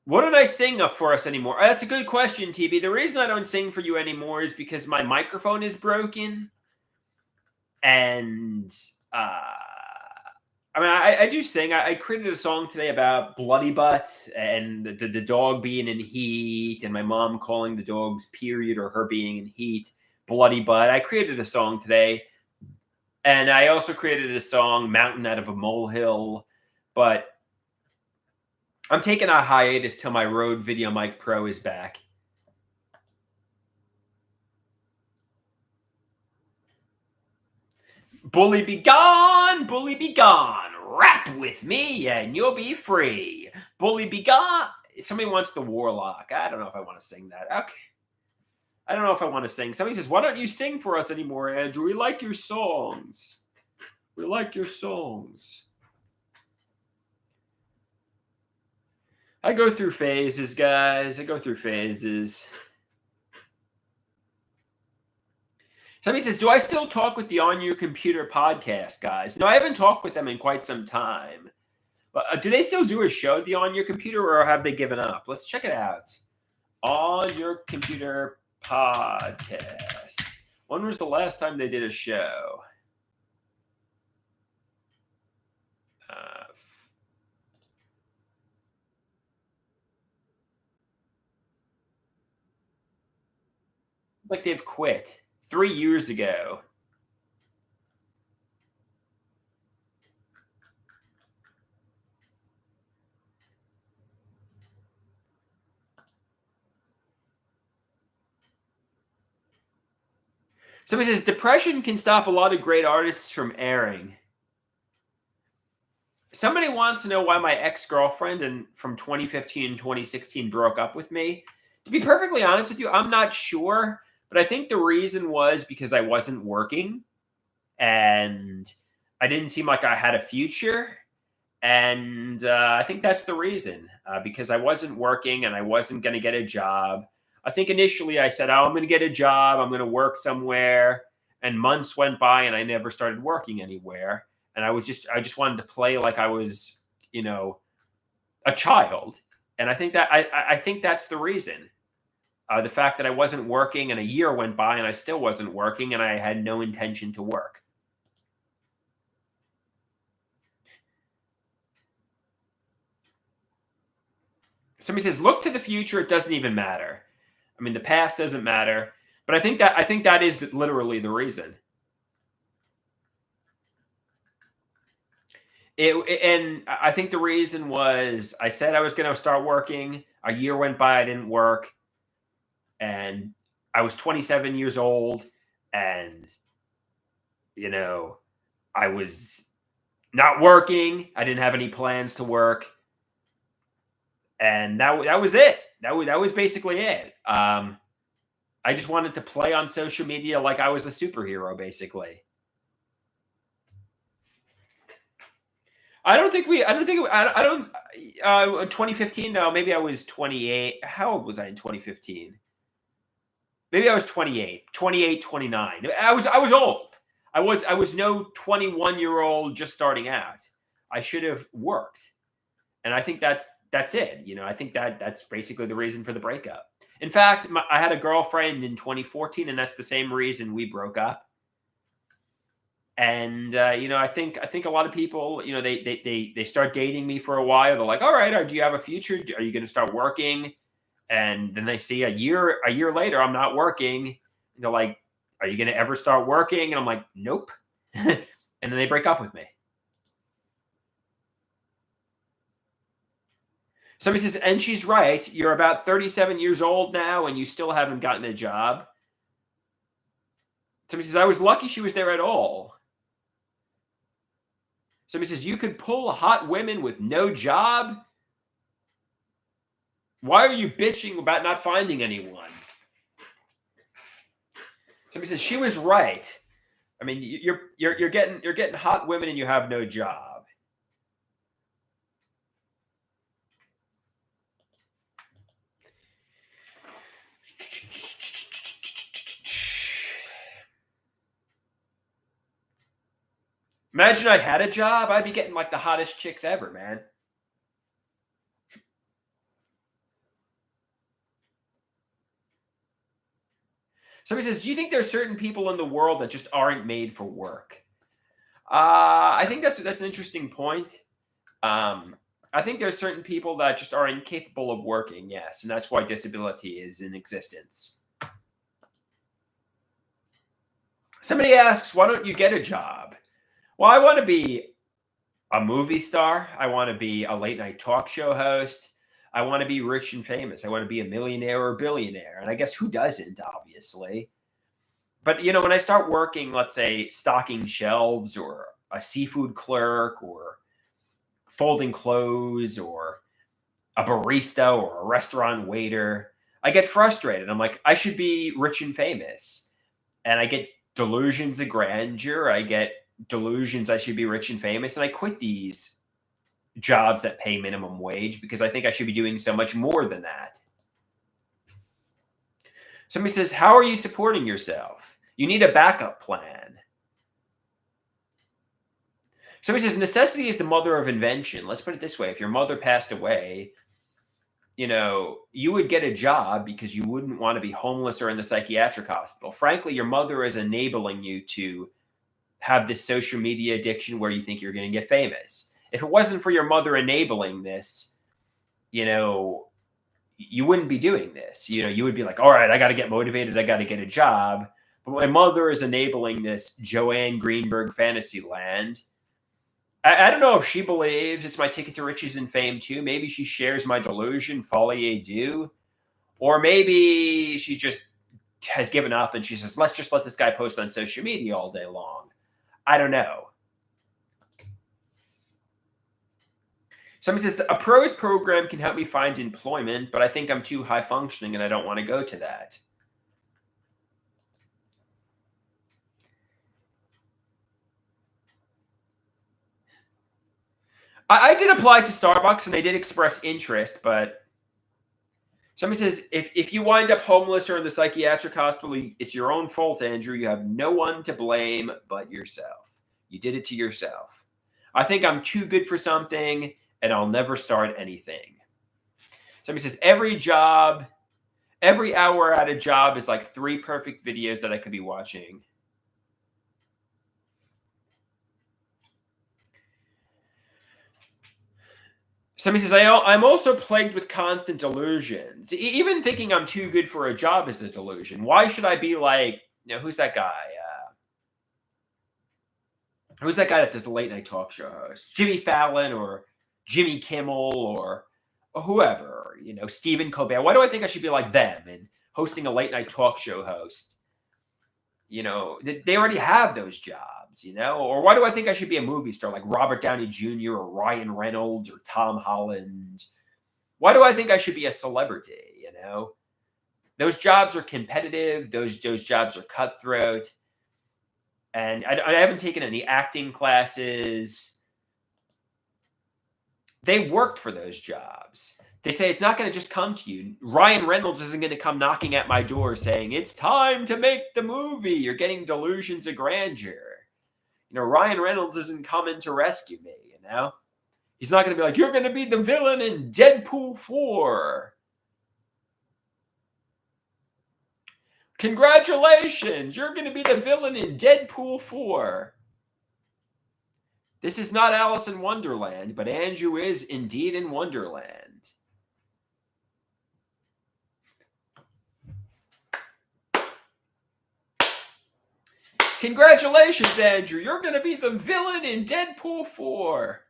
What don't I sing up for us anymore? That's a good question, TB. The reason I don't sing for you anymore is because my microphone is broken. And I mean, I do sing. I created a song today about Bloody Butt and the dog being in heat and my mom calling the dog's period or her being in heat Bloody Butt. I created a song today. And I also created a song, Mountain Out of a Molehill. But I'm taking a hiatus till my Rode VideoMic Pro is back. Bully be gone, rap with me and you'll be free. Bully be gone. Somebody wants the Warlock. I don't know if I want to sing that. Okay. I don't know if I want to sing. Somebody says, why don't you sing for us anymore, Andrew? We like your songs. We like your songs. I go through phases, guys. I go through phases. Somebody says, do I still talk with the On Your Computer podcast guys? No, I haven't talked with them in quite some time. But do they still do a show, the On Your Computer, or have they given up? Let's check it out. On Your Computer podcast. When was the last time they did a show? Like they've quit 3 years ago. Somebody says, depression can stop a lot of great artists from airing. Somebody wants to know why my ex-girlfriend from 2015 and 2016 broke up with me. To be perfectly honest with you, I'm not sure. But I think the reason was because I wasn't working. And I didn't seem like I had a future. And I think that's the reason. Because I wasn't working and I wasn't going to get a job. I think initially I said, oh, I'm going to get a job. I'm going to work somewhere. And months went by and I never started working anywhere. And I just wanted to play like I was, a child. And I think that I think that's the reason. The fact that I wasn't working and a year went by and I still wasn't working and I had no intention to work. Somebody says, look to the future. It doesn't even matter. I mean, the past doesn't matter. But I think that is literally the reason. And I think the reason was I said I was going to start working. A year went by. I didn't work. And I was 27 years old. And, I was not working. I didn't have any plans to work. And that was it. That was basically it. I just wanted to play on social media like I was a superhero, basically. I don't think, I don't, 2015, no, maybe I was 28. How old was I in 2015? Maybe I was 28, 28, 29. I was old. I was no 21-year-old just starting out. I should have worked. And I think that's it. I think that's basically the reason for the breakup. In fact, I had a girlfriend in 2014, and that's the same reason we broke up. And I think a lot of people, they start dating me for a while. They're like, "All right, do you have a future? Are you going to start working?" And then they see a year later, I'm not working. And they're like, "Are you going to ever start working?" And I'm like, "Nope." And then they break up with me. Somebody says, and she's right. You're about 37 years old now, and you still haven't gotten a job. Somebody says, I was lucky she was there at all. Somebody says, you could pull hot women with no job. Why are you bitching about not finding anyone? Somebody says, she was right. I mean, you're getting hot women and you have no job. Imagine I had a job, I'd be getting like the hottest chicks ever, man. Somebody says, do you think there's certain people in the world that just aren't made for work? I think that's an interesting point. I think there's certain people that just are incapable of working, yes, and that's why disability is in existence. Somebody asks, why don't you get a job? Well, I want to be a movie star. I want to be a late night talk show host. I want to be rich and famous. I want to be a millionaire or billionaire. And I guess who doesn't, obviously? But, when I start working, let's say, stocking shelves or a seafood clerk or folding clothes or a barista or a restaurant waiter, I get frustrated. I'm like, I should be rich and famous. And I get delusions of grandeur. I get delusions I should be rich and famous. And I quit these jobs that pay minimum wage because I think I should be doing so much more than that. Somebody says, how are you supporting yourself? You need a backup plan. Somebody says, necessity is the mother of invention. Let's put it this way. If your mother passed away, you would get a job because you wouldn't want to be homeless or in the psychiatric hospital. Frankly, your mother is enabling you to have this social media addiction where you think you're going to get famous. If it wasn't for your mother enabling this, you wouldn't be doing this. You would be like, all right, I got to get motivated. I got to get a job. But my mother is enabling this Joanne Greenberg fantasy land. I don't know if she believes it's my ticket to riches and fame too. Maybe she shares my delusion, folie à or maybe she just has given up and she says, let's just let this guy post on social media all day long. I don't know. Somebody says, a pros program can help me find employment, but I think I'm too high functioning and I don't want to go to that. I did apply to Starbucks and they did express interest, but somebody says, if you wind up homeless or in the psychiatric hospital, it's your own fault, Andrew. You have no one to blame but yourself. You did it to yourself. I think I'm too good for something and I'll never start anything. Somebody says, every hour at a job is like 3 perfect videos that I could be watching. Somebody says, I'm also plagued with constant delusions. Even thinking I'm too good for a job is a delusion. Why should I be like, who's that guy? Who's that guy that does the late night talk show host? Jimmy Fallon or Jimmy Kimmel or whoever, Stephen Colbert. Why do I think I should be like them and hosting a late night talk show host? They already have those jobs, or why do I think I should be a movie star like Robert Downey Jr. or Ryan Reynolds or Tom Holland? Why do I think I should be a celebrity? Those jobs are competitive. Those jobs are cutthroat. And I haven't taken any acting classes. They worked for those jobs. They say it's not going to just come to you. Ryan Reynolds isn't going to come knocking at my door saying, it's time to make the movie. You're getting delusions of grandeur. Ryan Reynolds isn't coming to rescue me, He's not going to be like, you're going to be the villain in Deadpool 4. Congratulations, you're going to be the villain in Deadpool 4. This is not Alice in Wonderland, but Andrew is indeed in Wonderland. Congratulations, Andrew. You're going to be the villain in Deadpool 4.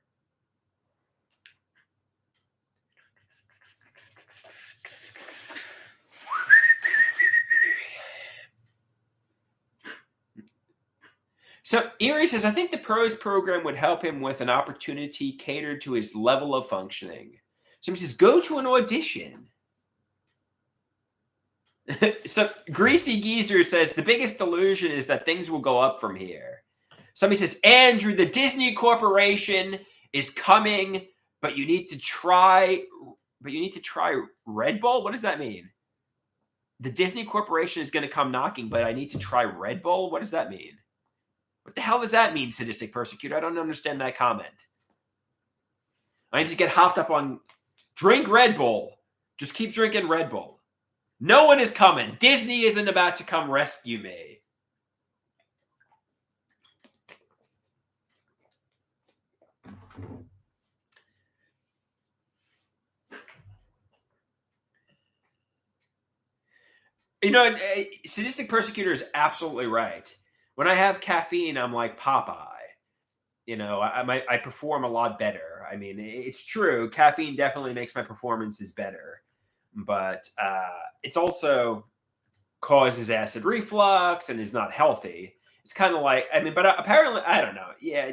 So Erie says, I think the pros program would help him with an opportunity catered to his level of functioning. So he says, go to an audition. So Greasy Geezer says, the biggest delusion is that things will go up from here. Somebody says, Andrew, the Disney Corporation is coming, but you need to try Red Bull? What does that mean? The Disney Corporation is going to come knocking, but I need to try Red Bull? What does that mean? What the hell does that mean, Sadistic Persecutor? I don't understand that comment. I need to get hopped up on drink Red Bull. Just keep drinking Red Bull. No one is coming. Disney isn't about to come rescue me. Sadistic Persecutor is absolutely right. When I have caffeine, I'm like Popeye. I perform a lot better. I mean, it's true. Caffeine definitely makes my performances better. But it's also causes acid reflux and is not healthy. It's kind of like, but apparently, I don't know. Yeah,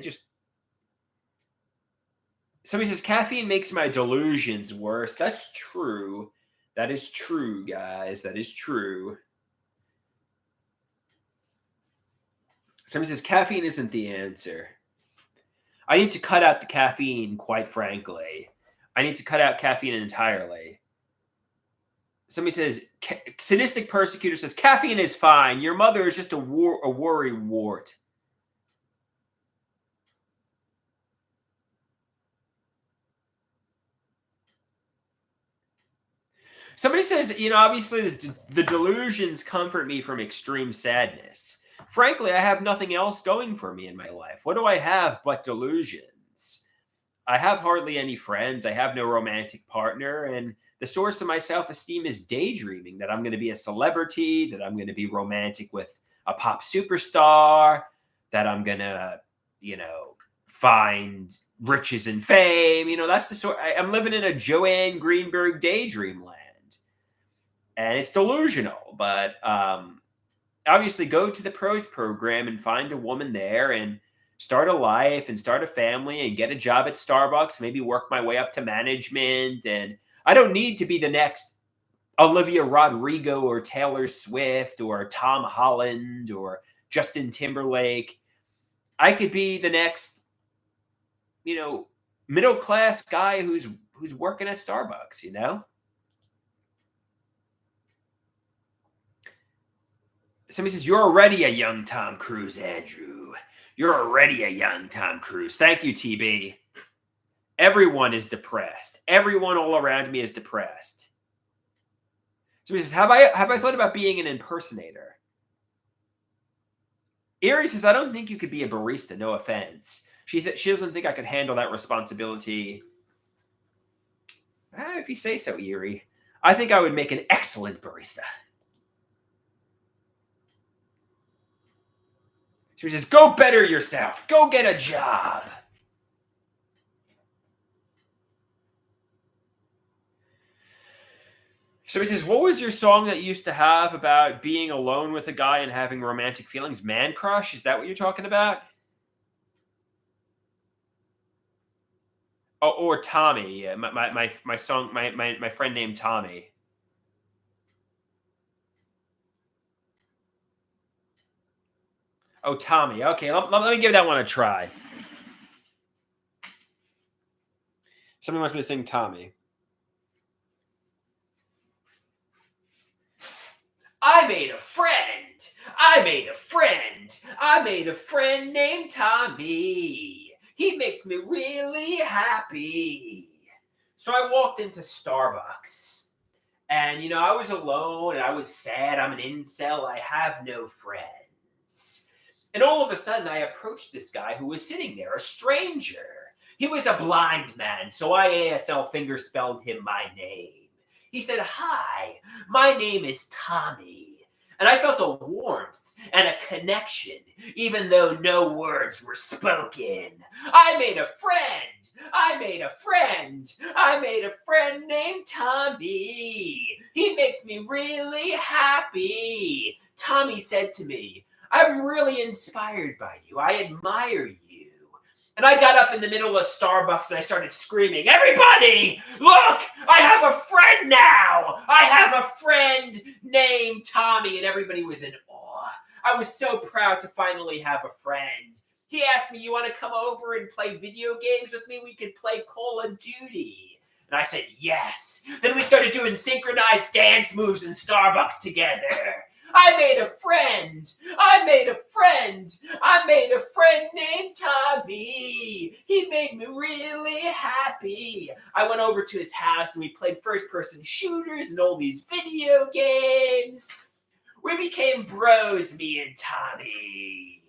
somebody says caffeine makes my delusions worse. That's true. That is true, guys. That is true. Somebody says caffeine isn't the answer. I need to cut out the caffeine, quite frankly. I need to cut out caffeine entirely. Somebody says, Sadistic Persecutor says, caffeine is fine. Your mother is just a worry wart. Somebody says, obviously the delusions comfort me from extreme sadness. Frankly, I have nothing else going for me in my life. What do I have but delusions? I have hardly any friends. I have no romantic partner. And the source of my self-esteem is daydreaming that I'm going to be a celebrity, that I'm going to be romantic with a pop superstar, that I'm going to, find riches and fame. That's the sort. I'm living in a Joanne Greenberg daydream land. And it's delusional, but obviously go to the pros program and find a woman there and start a life and start a family and get a job at Starbucks, maybe work my way up to management. And I don't need to be the next Olivia Rodrigo or Taylor Swift or Tom Holland or Justin Timberlake. I could be the next, middle-class guy who's working at Starbucks, Somebody says, you're already a young Tom Cruise, Andrew. You're already a young Tom Cruise. Thank you, TB. Everyone is depressed. Everyone all around me is depressed. Somebody says, have I thought about being an impersonator? Erie says, I don't think you could be a barista, no offense. She doesn't think I could handle that responsibility. If you say so, Erie. I think I would make an excellent barista. She says, go better yourself. Go get a job. So he says, what was your song that you used to have about being alone with a guy and having romantic feelings? Man Crush? Is that what you're talking about? Oh, or Tommy. Yeah, my song, my friend named Tommy. Oh, Tommy. Okay, let me give that one a try. Somebody wants me to sing Tommy. I made a friend. I made a friend. I made a friend named Tommy. He makes me really happy. So I walked into Starbucks. And, I was alone and I was sad. I'm an incel. I have no friends. And all of a sudden, I approached this guy who was sitting there, a stranger. He was a blind man, so I ASL fingerspelled him my name. He said, "Hi, my name is Tommy." And I felt a warmth and a connection, even though no words were spoken. I made a friend. I made a friend. I made a friend named Tommy. He makes me really happy. Tommy said to me, "I'm really inspired by you. I admire you." And I got up in the middle of Starbucks and I started screaming, "Everybody, look, I have a friend now. I have a friend named Tommy." And everybody was in awe. I was so proud to finally have a friend. He asked me, "You want to come over and play video games with me? We could play Call of Duty." And I said, "Yes." Then we started doing synchronized dance moves in Starbucks together. I made a friend. I made a friend. I made a friend named Tommy. He made me really happy. I went over to his house and we played first-person shooters and all these video games. We became bros, me and Tommy.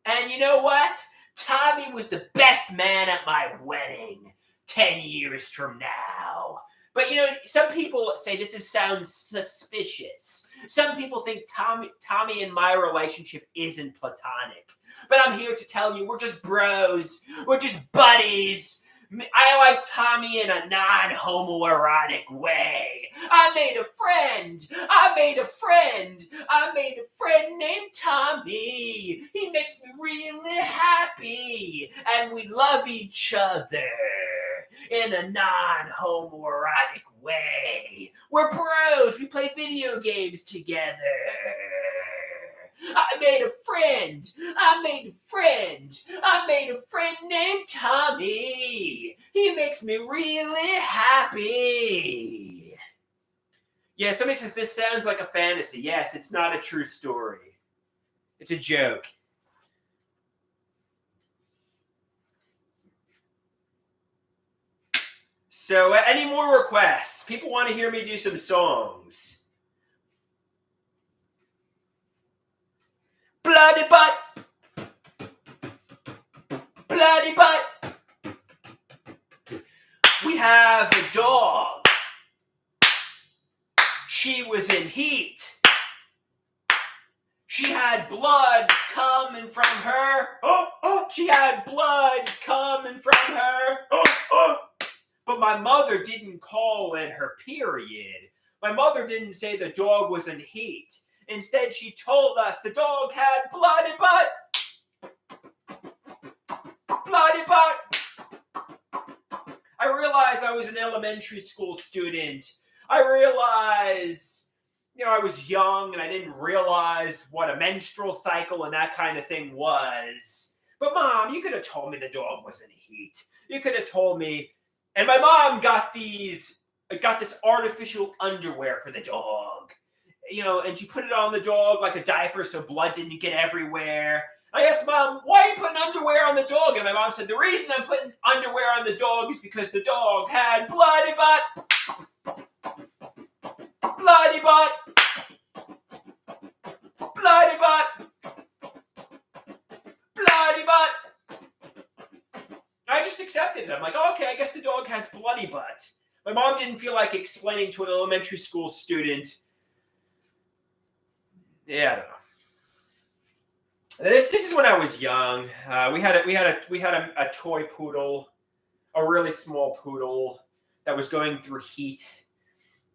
And you know what? Tommy was the best man at my wedding 10 years from now. But some people say this sounds suspicious. Some people think Tommy and my relationship isn't platonic. But I'm here to tell you, we're just bros. We're just buddies. I like Tommy in a non-homoerotic way. I made a friend. I made a friend. I made a friend named Tommy. He makes me really happy. And we love each other in a non-homoerotic way. We're bros. We play video games together. I made a friend. I made a friend. I made a friend named Tommy. He makes me really happy. Yeah, somebody says this sounds like a fantasy. Yes, it's not a true story. It's a joke. So, any more requests? People want to hear me do some songs. Bloody butt. Bloody butt. We have a dog. She was in heat. She had blood coming from her. She had blood coming from her. But my mother didn't call it her period. My mother didn't say the dog was in heat. Instead, she told us the dog had bloody butt. Bloody butt. I realized I was an elementary school student. I realized, I was young and I didn't realize what a menstrual cycle and that kind of thing was. But Mom, you could have told me the dog was in heat. You could have told me. And my mom got this artificial underwear for the dog. And she put it on the dog like a diaper so blood didn't get everywhere. I asked Mom, "Why are you putting underwear on the dog?" And my mom said, "The reason I'm putting underwear on the dog is because the dog had bloody butt. Bloody butt. Bloody butt. Bloody butt." I just accepted it. I'm like, okay, I guess the dog has bloody butt. My mom didn't feel like explaining to an elementary school student. Yeah, I don't know. This is when I was young. We had a toy poodle, a really small poodle that was going through heat,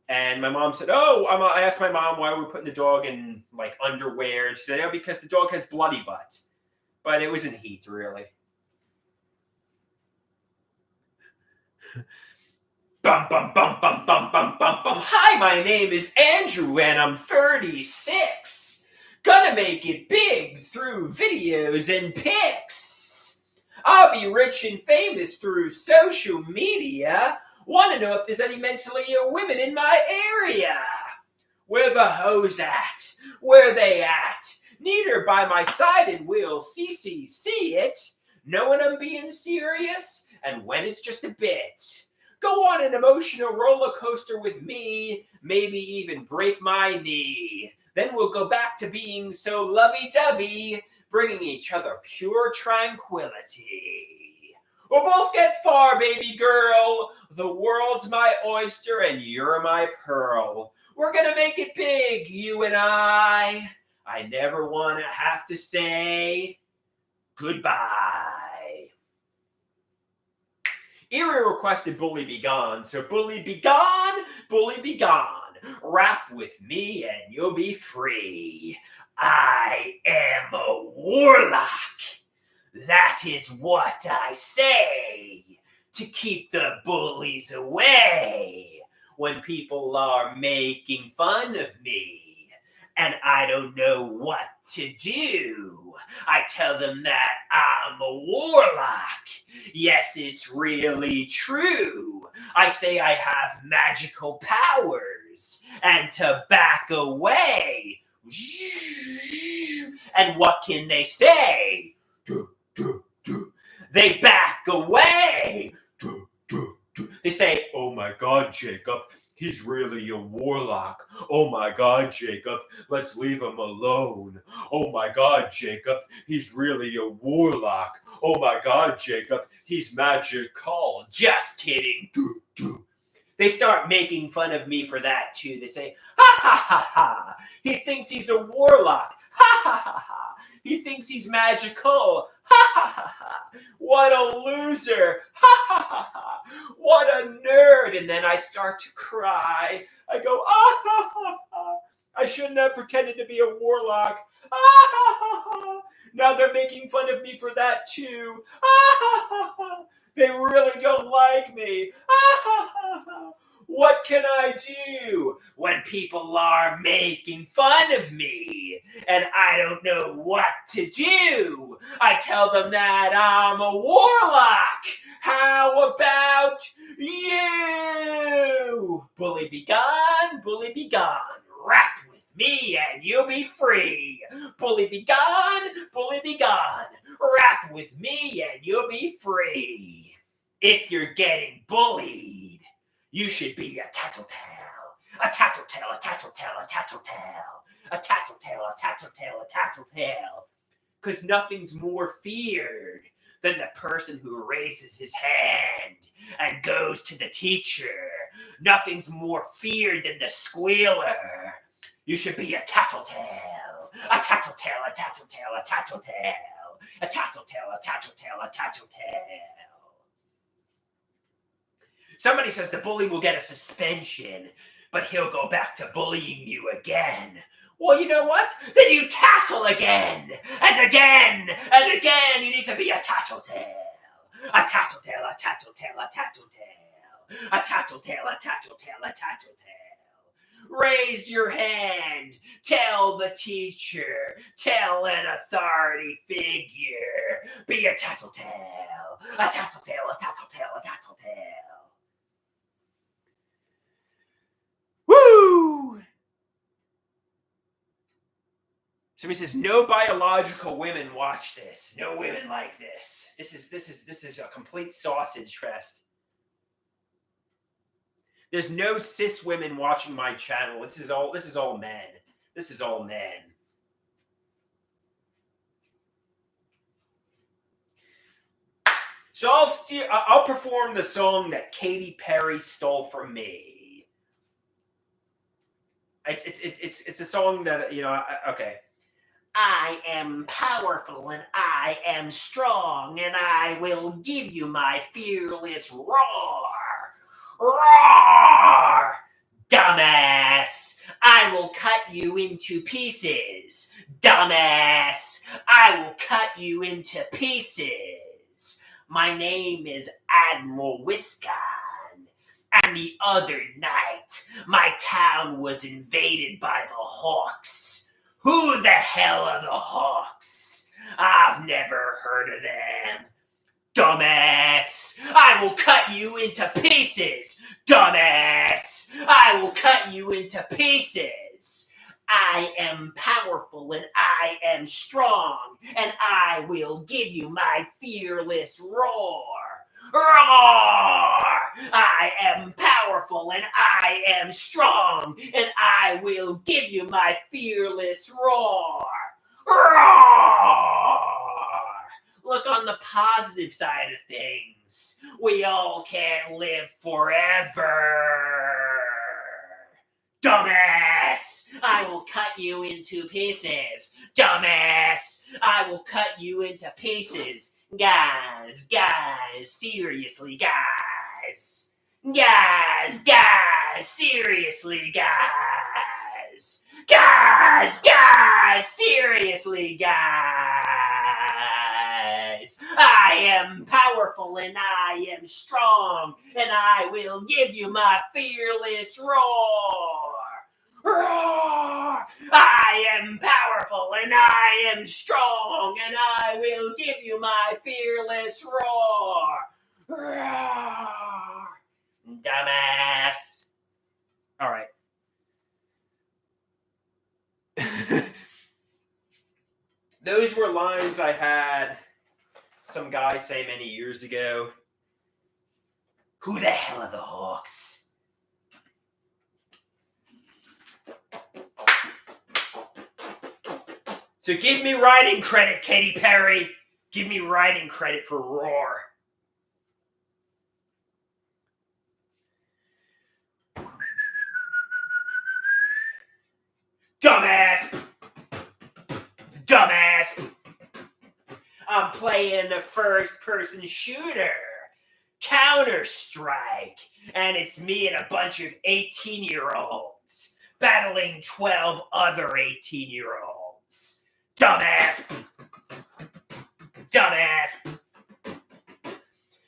and my mom said, I asked my mom why we were putting the dog in like underwear, and she said, because the dog has bloody butt, but it was in heat, really. Bum, bum, bum, bum, bum, bum, bum, bum. Hi, my name is Andrew and I'm 36. Gonna make it big through videos and pics. I'll be rich and famous through social media. Want to know if there's any mentally ill women in my area? Where the hoes at? Where they at? Need her by my side and we'll see it. Know when I'm being serious and when it's just a bit. Go on an emotional roller coaster with me, maybe even break my knee. Then we'll go back to being so lovey-dovey, bringing each other pure tranquility. We'll both get far, baby girl. The world's my oyster and you're my pearl. We're gonna make it big, you and I. I never want to have to say goodbye. Erie requested Bully Be Gone, so Bully Be Gone, Bully Be Gone. Rap with me and you'll be free. I am a warlock. That is what I say to keep the bullies away when people are making fun of me and I don't know what to do. I tell them that I'm a warlock. Yes, it's really true. I say I have magical powers and to back away. And what can they say? They back away. They say, oh my God, Jacob, he's really a warlock. Oh my God, Jacob, let's leave him alone. Oh my God, Jacob, he's really a warlock. Oh my God, Jacob, he's magical. Just kidding. They start making fun of me for that too. They say, ha ha ha ha, he thinks he's a warlock. Ha ha ha ha, he thinks he's magical. Ha ha ha ha, what a loser. Ha ha ha ha, what a nerd. And then I start to cry. I go, ah ha ha ha, I shouldn't have pretended to be a warlock. Ah ha ha ha, now they're making fun of me for that too. Ah ha ha ha, they really don't like me. Ah ha ha ha. What can I do when people are making fun of me and I don't know what to do? I tell them that I'm a warlock. How about you? Bully be gone, bully be gone. Rap with me and you'll be free. Bully be gone, bully be gone. Rap with me and you'll be free. If you're getting bullied, you should be a tattletale. A tattletale, a tattletale, a tattletale. A tattletale, a tattletale, a tattletale. Because nothing's more feared than the person who raises his hand and goes to the teacher. Nothing's more feared than the squealer. You should be a tattletale. A tattletale, a tattletale, a tattletale. A tattletale, a tattletale, a tattletale. Somebody says the bully will get a suspension, but he'll go back to bullying you again. Well, you know what? Then you tattle again, and again, and again. You need to be a tattletale. A tattletale, a tattletale, a tattletale. A tattletale, a tattletale, a tattletale. Raise your hand. Tell the teacher. Tell an authority figure. Be a tattletale. A tattletale, a tattletale, a tattletale. Woo! Somebody says no biological women watch this. No women like this. This is a complete sausage fest. There's no cis women watching my channel. This is all men. This is all men. So I'll perform the song that Katy Perry stole from me. It's a song that, you know, okay. I am powerful and I am strong and I will give you my fearless roar. Roar! Dumbass! I will cut you into pieces. Dumbass! I will cut you into pieces. My name is Admiral Whiskon. And the other night, my town was invaded by the Hawks. Who the hell are the Hawks? I've never heard of them. Dumbass! I will cut you into pieces! Dumbass! I will cut you into pieces! I am powerful and I am strong, and I will give you my fearless roar. Roar! I am powerful and I am strong, and I will give you my fearless roar. Roar! Look on the positive side of things. We all can't live forever. Dumbass! I will cut you into pieces. Dumbass! I will cut you into pieces. Guys, seriously, guys. Guys, seriously, guys. Guys, seriously, guys. I am powerful and I am strong, and I will give you my fearless roar. Roar! I am powerful and I am strong, and I will give you my fearless roar. Roar! Dumbass. All right. Those were lines I had some guy say many years ago. Who the hell are the Hawks? So give me writing credit, Katy Perry. Give me writing credit for Roar. Dumbass. Dumbass. I'm playing a first-person shooter. Counter-Strike. And it's me and a bunch of 18-year-olds battling 12 other 18-year-olds. Dumbass. Dumbass.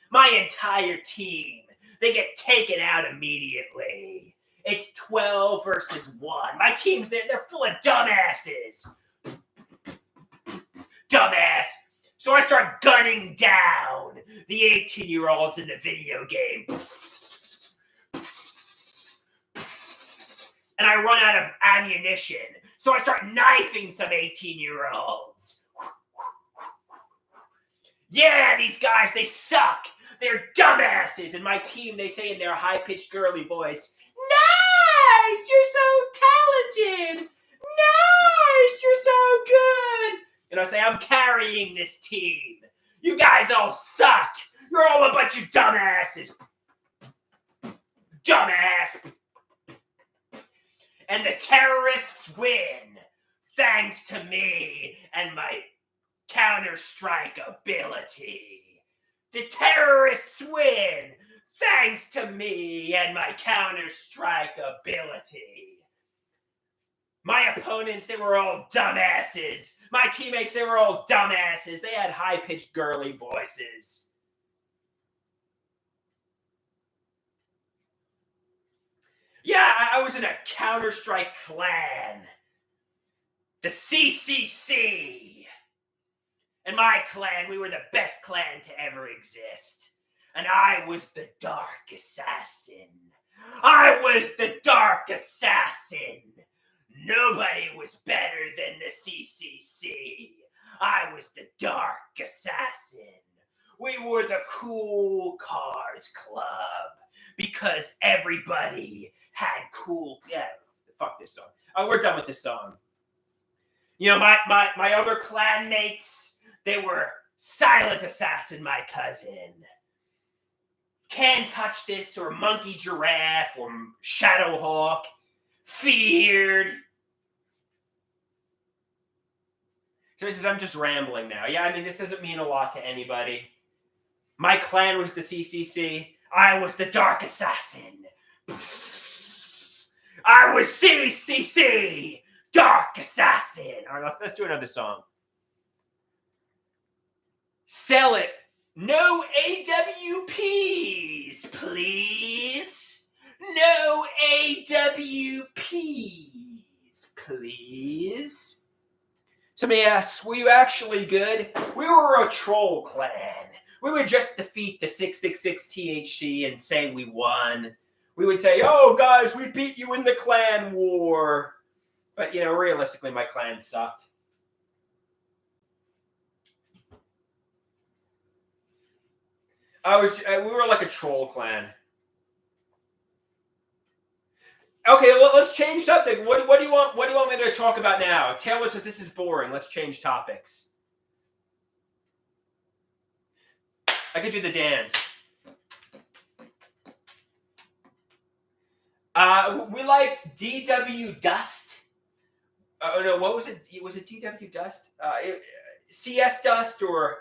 My entire team, they get taken out immediately. It's 12 versus 1. My team's they're full of dumbasses. Dumbass. So I start gunning down the 18-year-olds in the video game. And I run out of ammunition. So I start knifing some 18-year-olds. Yeah, these guys, they suck. They're dumbasses. And my team, they say in their high-pitched girly voice, nice, you're so talented. Nice, you're so good. And I say, I'm carrying this team. You guys all suck. You're all a bunch of dumbasses. Dumbass. And the terrorists win, thanks to me and my Counter-Strike ability. The terrorists win, thanks to me and my Counter-Strike ability. My opponents, they were all dumbasses. My teammates, they were all dumbasses. They had high-pitched girly voices. Yeah, I was in a Counter-Strike clan. The CCC. And my clan, we were the best clan to ever exist. And I was the Dark Assassin. I was the Dark Assassin. Nobody was better than the CCC. I was the Dark Assassin. We were the Cool Cars Club because everybody had cool. Yeah, fuck this song. Oh, we're done with this song. You know, my other clanmates, they were Silent Assassin, my cousin. Can't Touch This, or Monkey Giraffe, or Shadowhawk. Feared. So he says, I'm just rambling now. Yeah, I mean, this doesn't mean a lot to anybody. My clan was the CCC. I was the Dark Assassin. I was CCC, Dark Assassin. All right, let's do another song. Sell it. No AWPs, please. No AWPs, please. Somebody asks, were you actually good? We were a troll clan. We would just defeat the 666 THC and say we won. We would say, oh, guys, we beat you in the clan war. But, realistically, my clan sucked. We were like a troll clan. Okay, well, let's change something. What do you want? What do you want me to talk about now? Taylor says this is boring. Let's change topics. I could do the dance. We liked DW Dust. Oh no, what was it? Was it DW Dust? CS Dust, or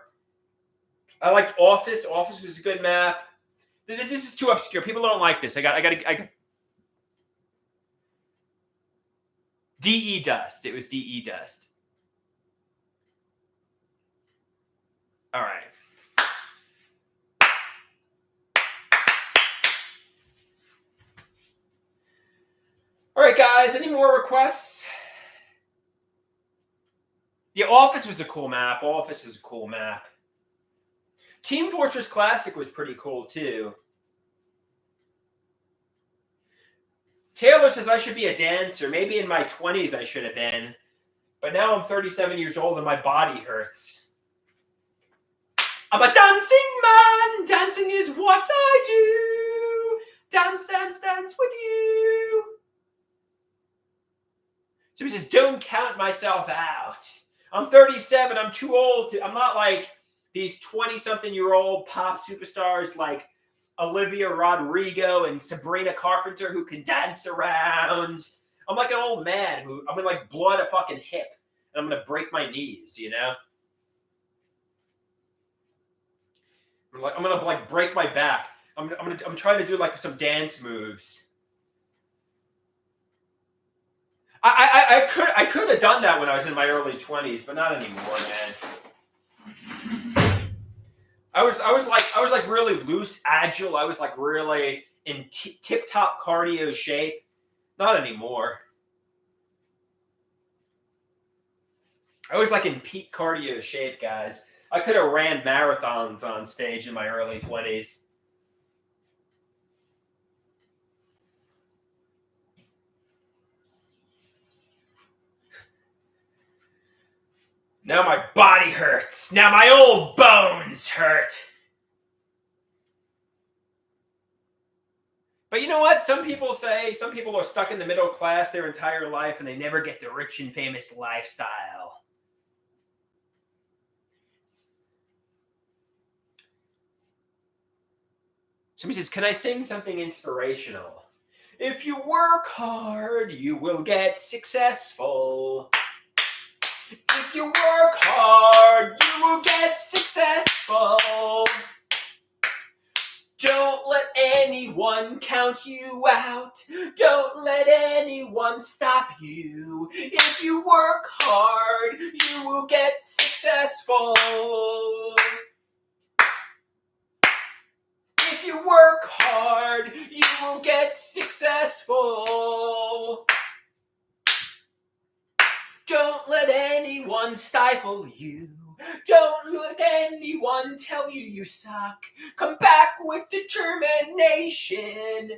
I liked Office. Office was a good map. This is too obscure. People don't like this. I got DE Dust. It was DE Dust. All right. All right, guys. Any more requests? Yeah, Office was a cool map. Office is a cool map. Team Fortress Classic was pretty cool, too. Taylor says I should be a dancer. Maybe in my 20s I should have been. But now I'm 37 years old and my body hurts. I'm a dancing man. Dancing is what I do. Dance, dance, dance with you. So he says, don't count myself out. I'm 37. I'm too old. I'm not like these 20-something-year-old pop superstars like Olivia Rodrigo and Sabrina Carpenter who can dance around. I'm like an old man who I'm gonna like blood a fucking hip and I'm gonna break my knees, I'm gonna like break my back. I'm trying to do like some dance moves. I could have done that when I was in my early 20s, but not anymore, man. I was like really loose, agile. I was like really in tip-top cardio shape. Not anymore. I was like in peak cardio shape, guys. I could have ran marathons on stage in my early 20s. Now my body hurts. Now my old bones hurt. But you know what? Some people are stuck in the middle class their entire life and they never get the rich and famous lifestyle. Somebody says, can I sing something inspirational? If you work hard, you will get successful. If you work hard, you will get successful. Don't let anyone count you out. Don't let anyone stop you. If you work hard, you will get successful. If you work hard, you will get successful. Don't let anyone stifle you. Don't let anyone tell you you suck. Come back with determination.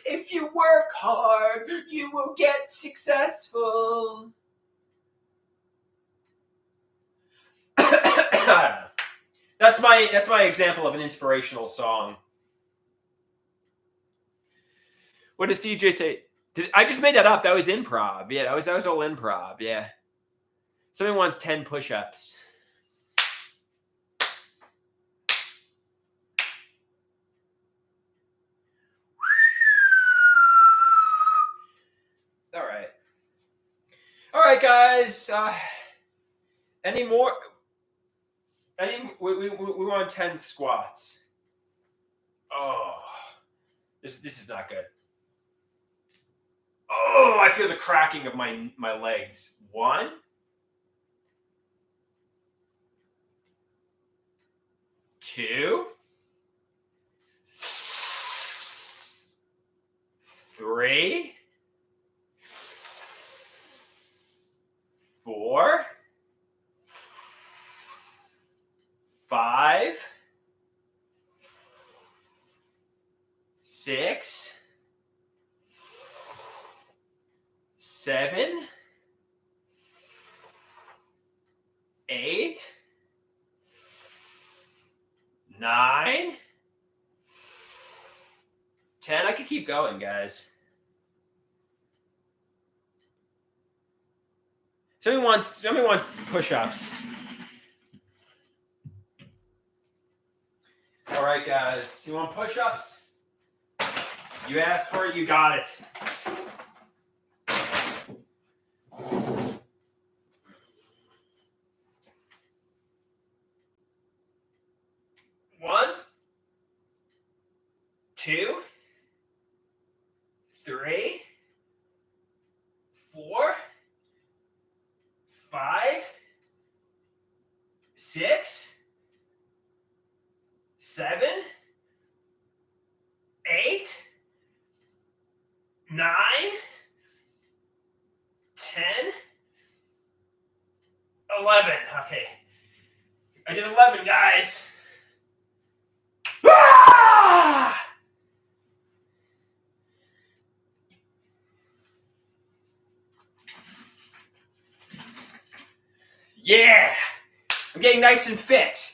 If you work hard, you will get successful. That's my example of an inspirational song. What does CJ say? I just made that up. That was improv. Yeah, that was all improv. Yeah. Somebody wants 10 push-ups. All right, guys. Any more? We want 10 squats. Oh, this is not good. Oh, I feel the cracking of my legs. 1, 2, 3, 4, 5, 7, 8, 9, 10. I could keep going, guys. Somebody wants push-ups. All right, guys. You want push-ups? You asked for it, you got it. One, 2, 3, 4, 5, 6, 7, 8, 9, 10, 11. Okay. I did 11, guys. Ah! Yeah! I'm getting nice and fit.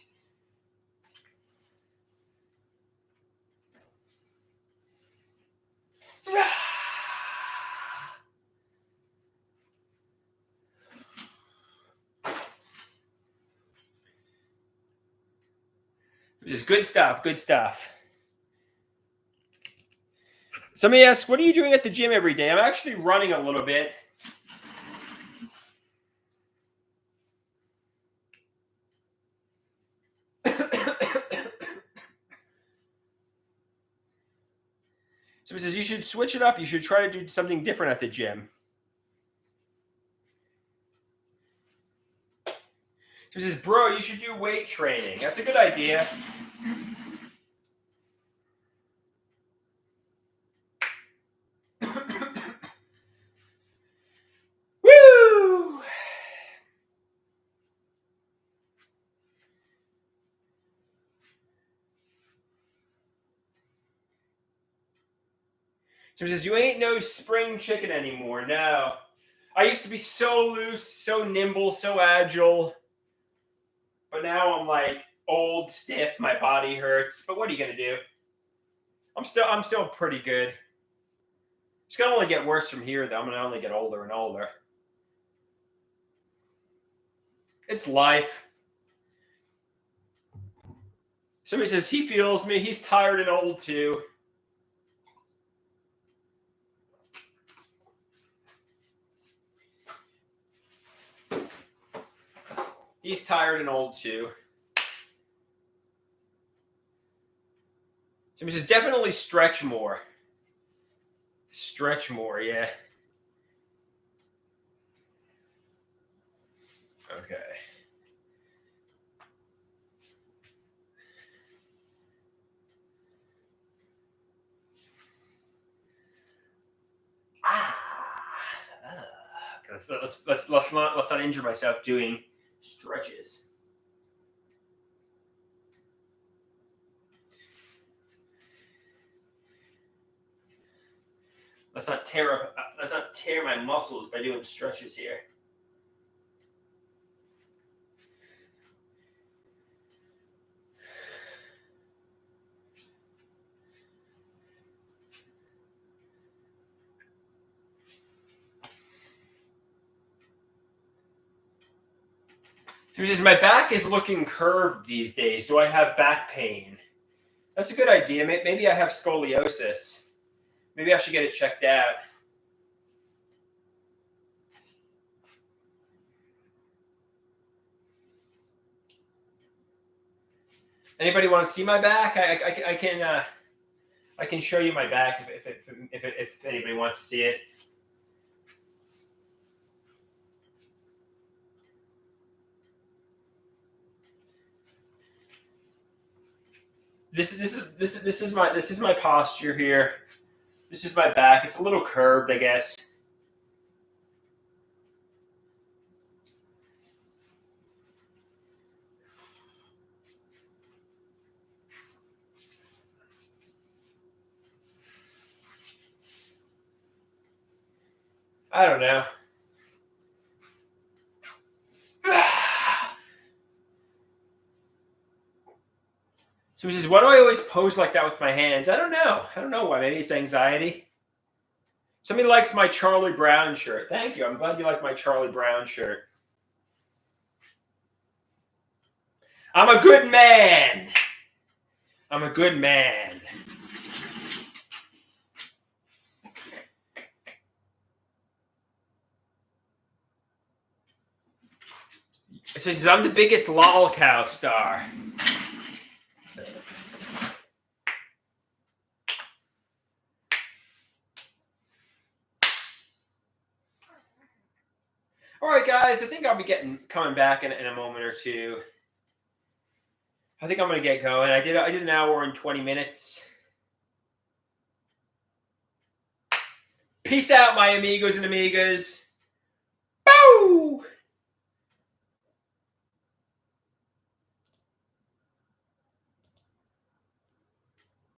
Just good stuff, good stuff. Somebody asks, what are you doing at the gym every day? I'm actually running a little bit. Somebody says, you should switch it up. You should try to do something different at the gym. Somebody says, bro, you should do weight training. That's a good idea. Woo! Somebody says, you ain't no spring chicken anymore. No. I used to be so loose, so nimble, so agile. But now I'm like old, stiff, my body hurts. But what are you gonna do? I'm still pretty good. It's gonna only get worse from here, though. I'm gonna only get older and older. It's life. Somebody says he feels me. He's tired and old too. He's tired and old too. Somebody says definitely stretch more. Stretch more, yeah. Okay. Okay, let's not injure myself doing stretches. Let's not tear my muscles by doing stretches here. My back is looking curved these days. Do I have back pain? That's a good idea. Maybe I have scoliosis. Maybe I should get it checked out. Anybody want to see my back? I can show you my back if anybody wants to see it. This is my posture here. This is my back. It's a little curved, I guess. I don't know. So he says, why do I always pose like that with my hands? I don't know. I don't know why. Maybe it's anxiety. Somebody likes my Charlie Brown shirt. Thank you. I'm glad you like my Charlie Brown shirt. I'm a good man. I'm a good man. So he says, I'm the biggest lolcow star. All right, guys. I think I'll be coming back in a moment or two. I think I'm gonna get going. I did an hour and 20 minutes. Peace out, my amigos and amigas. Bow!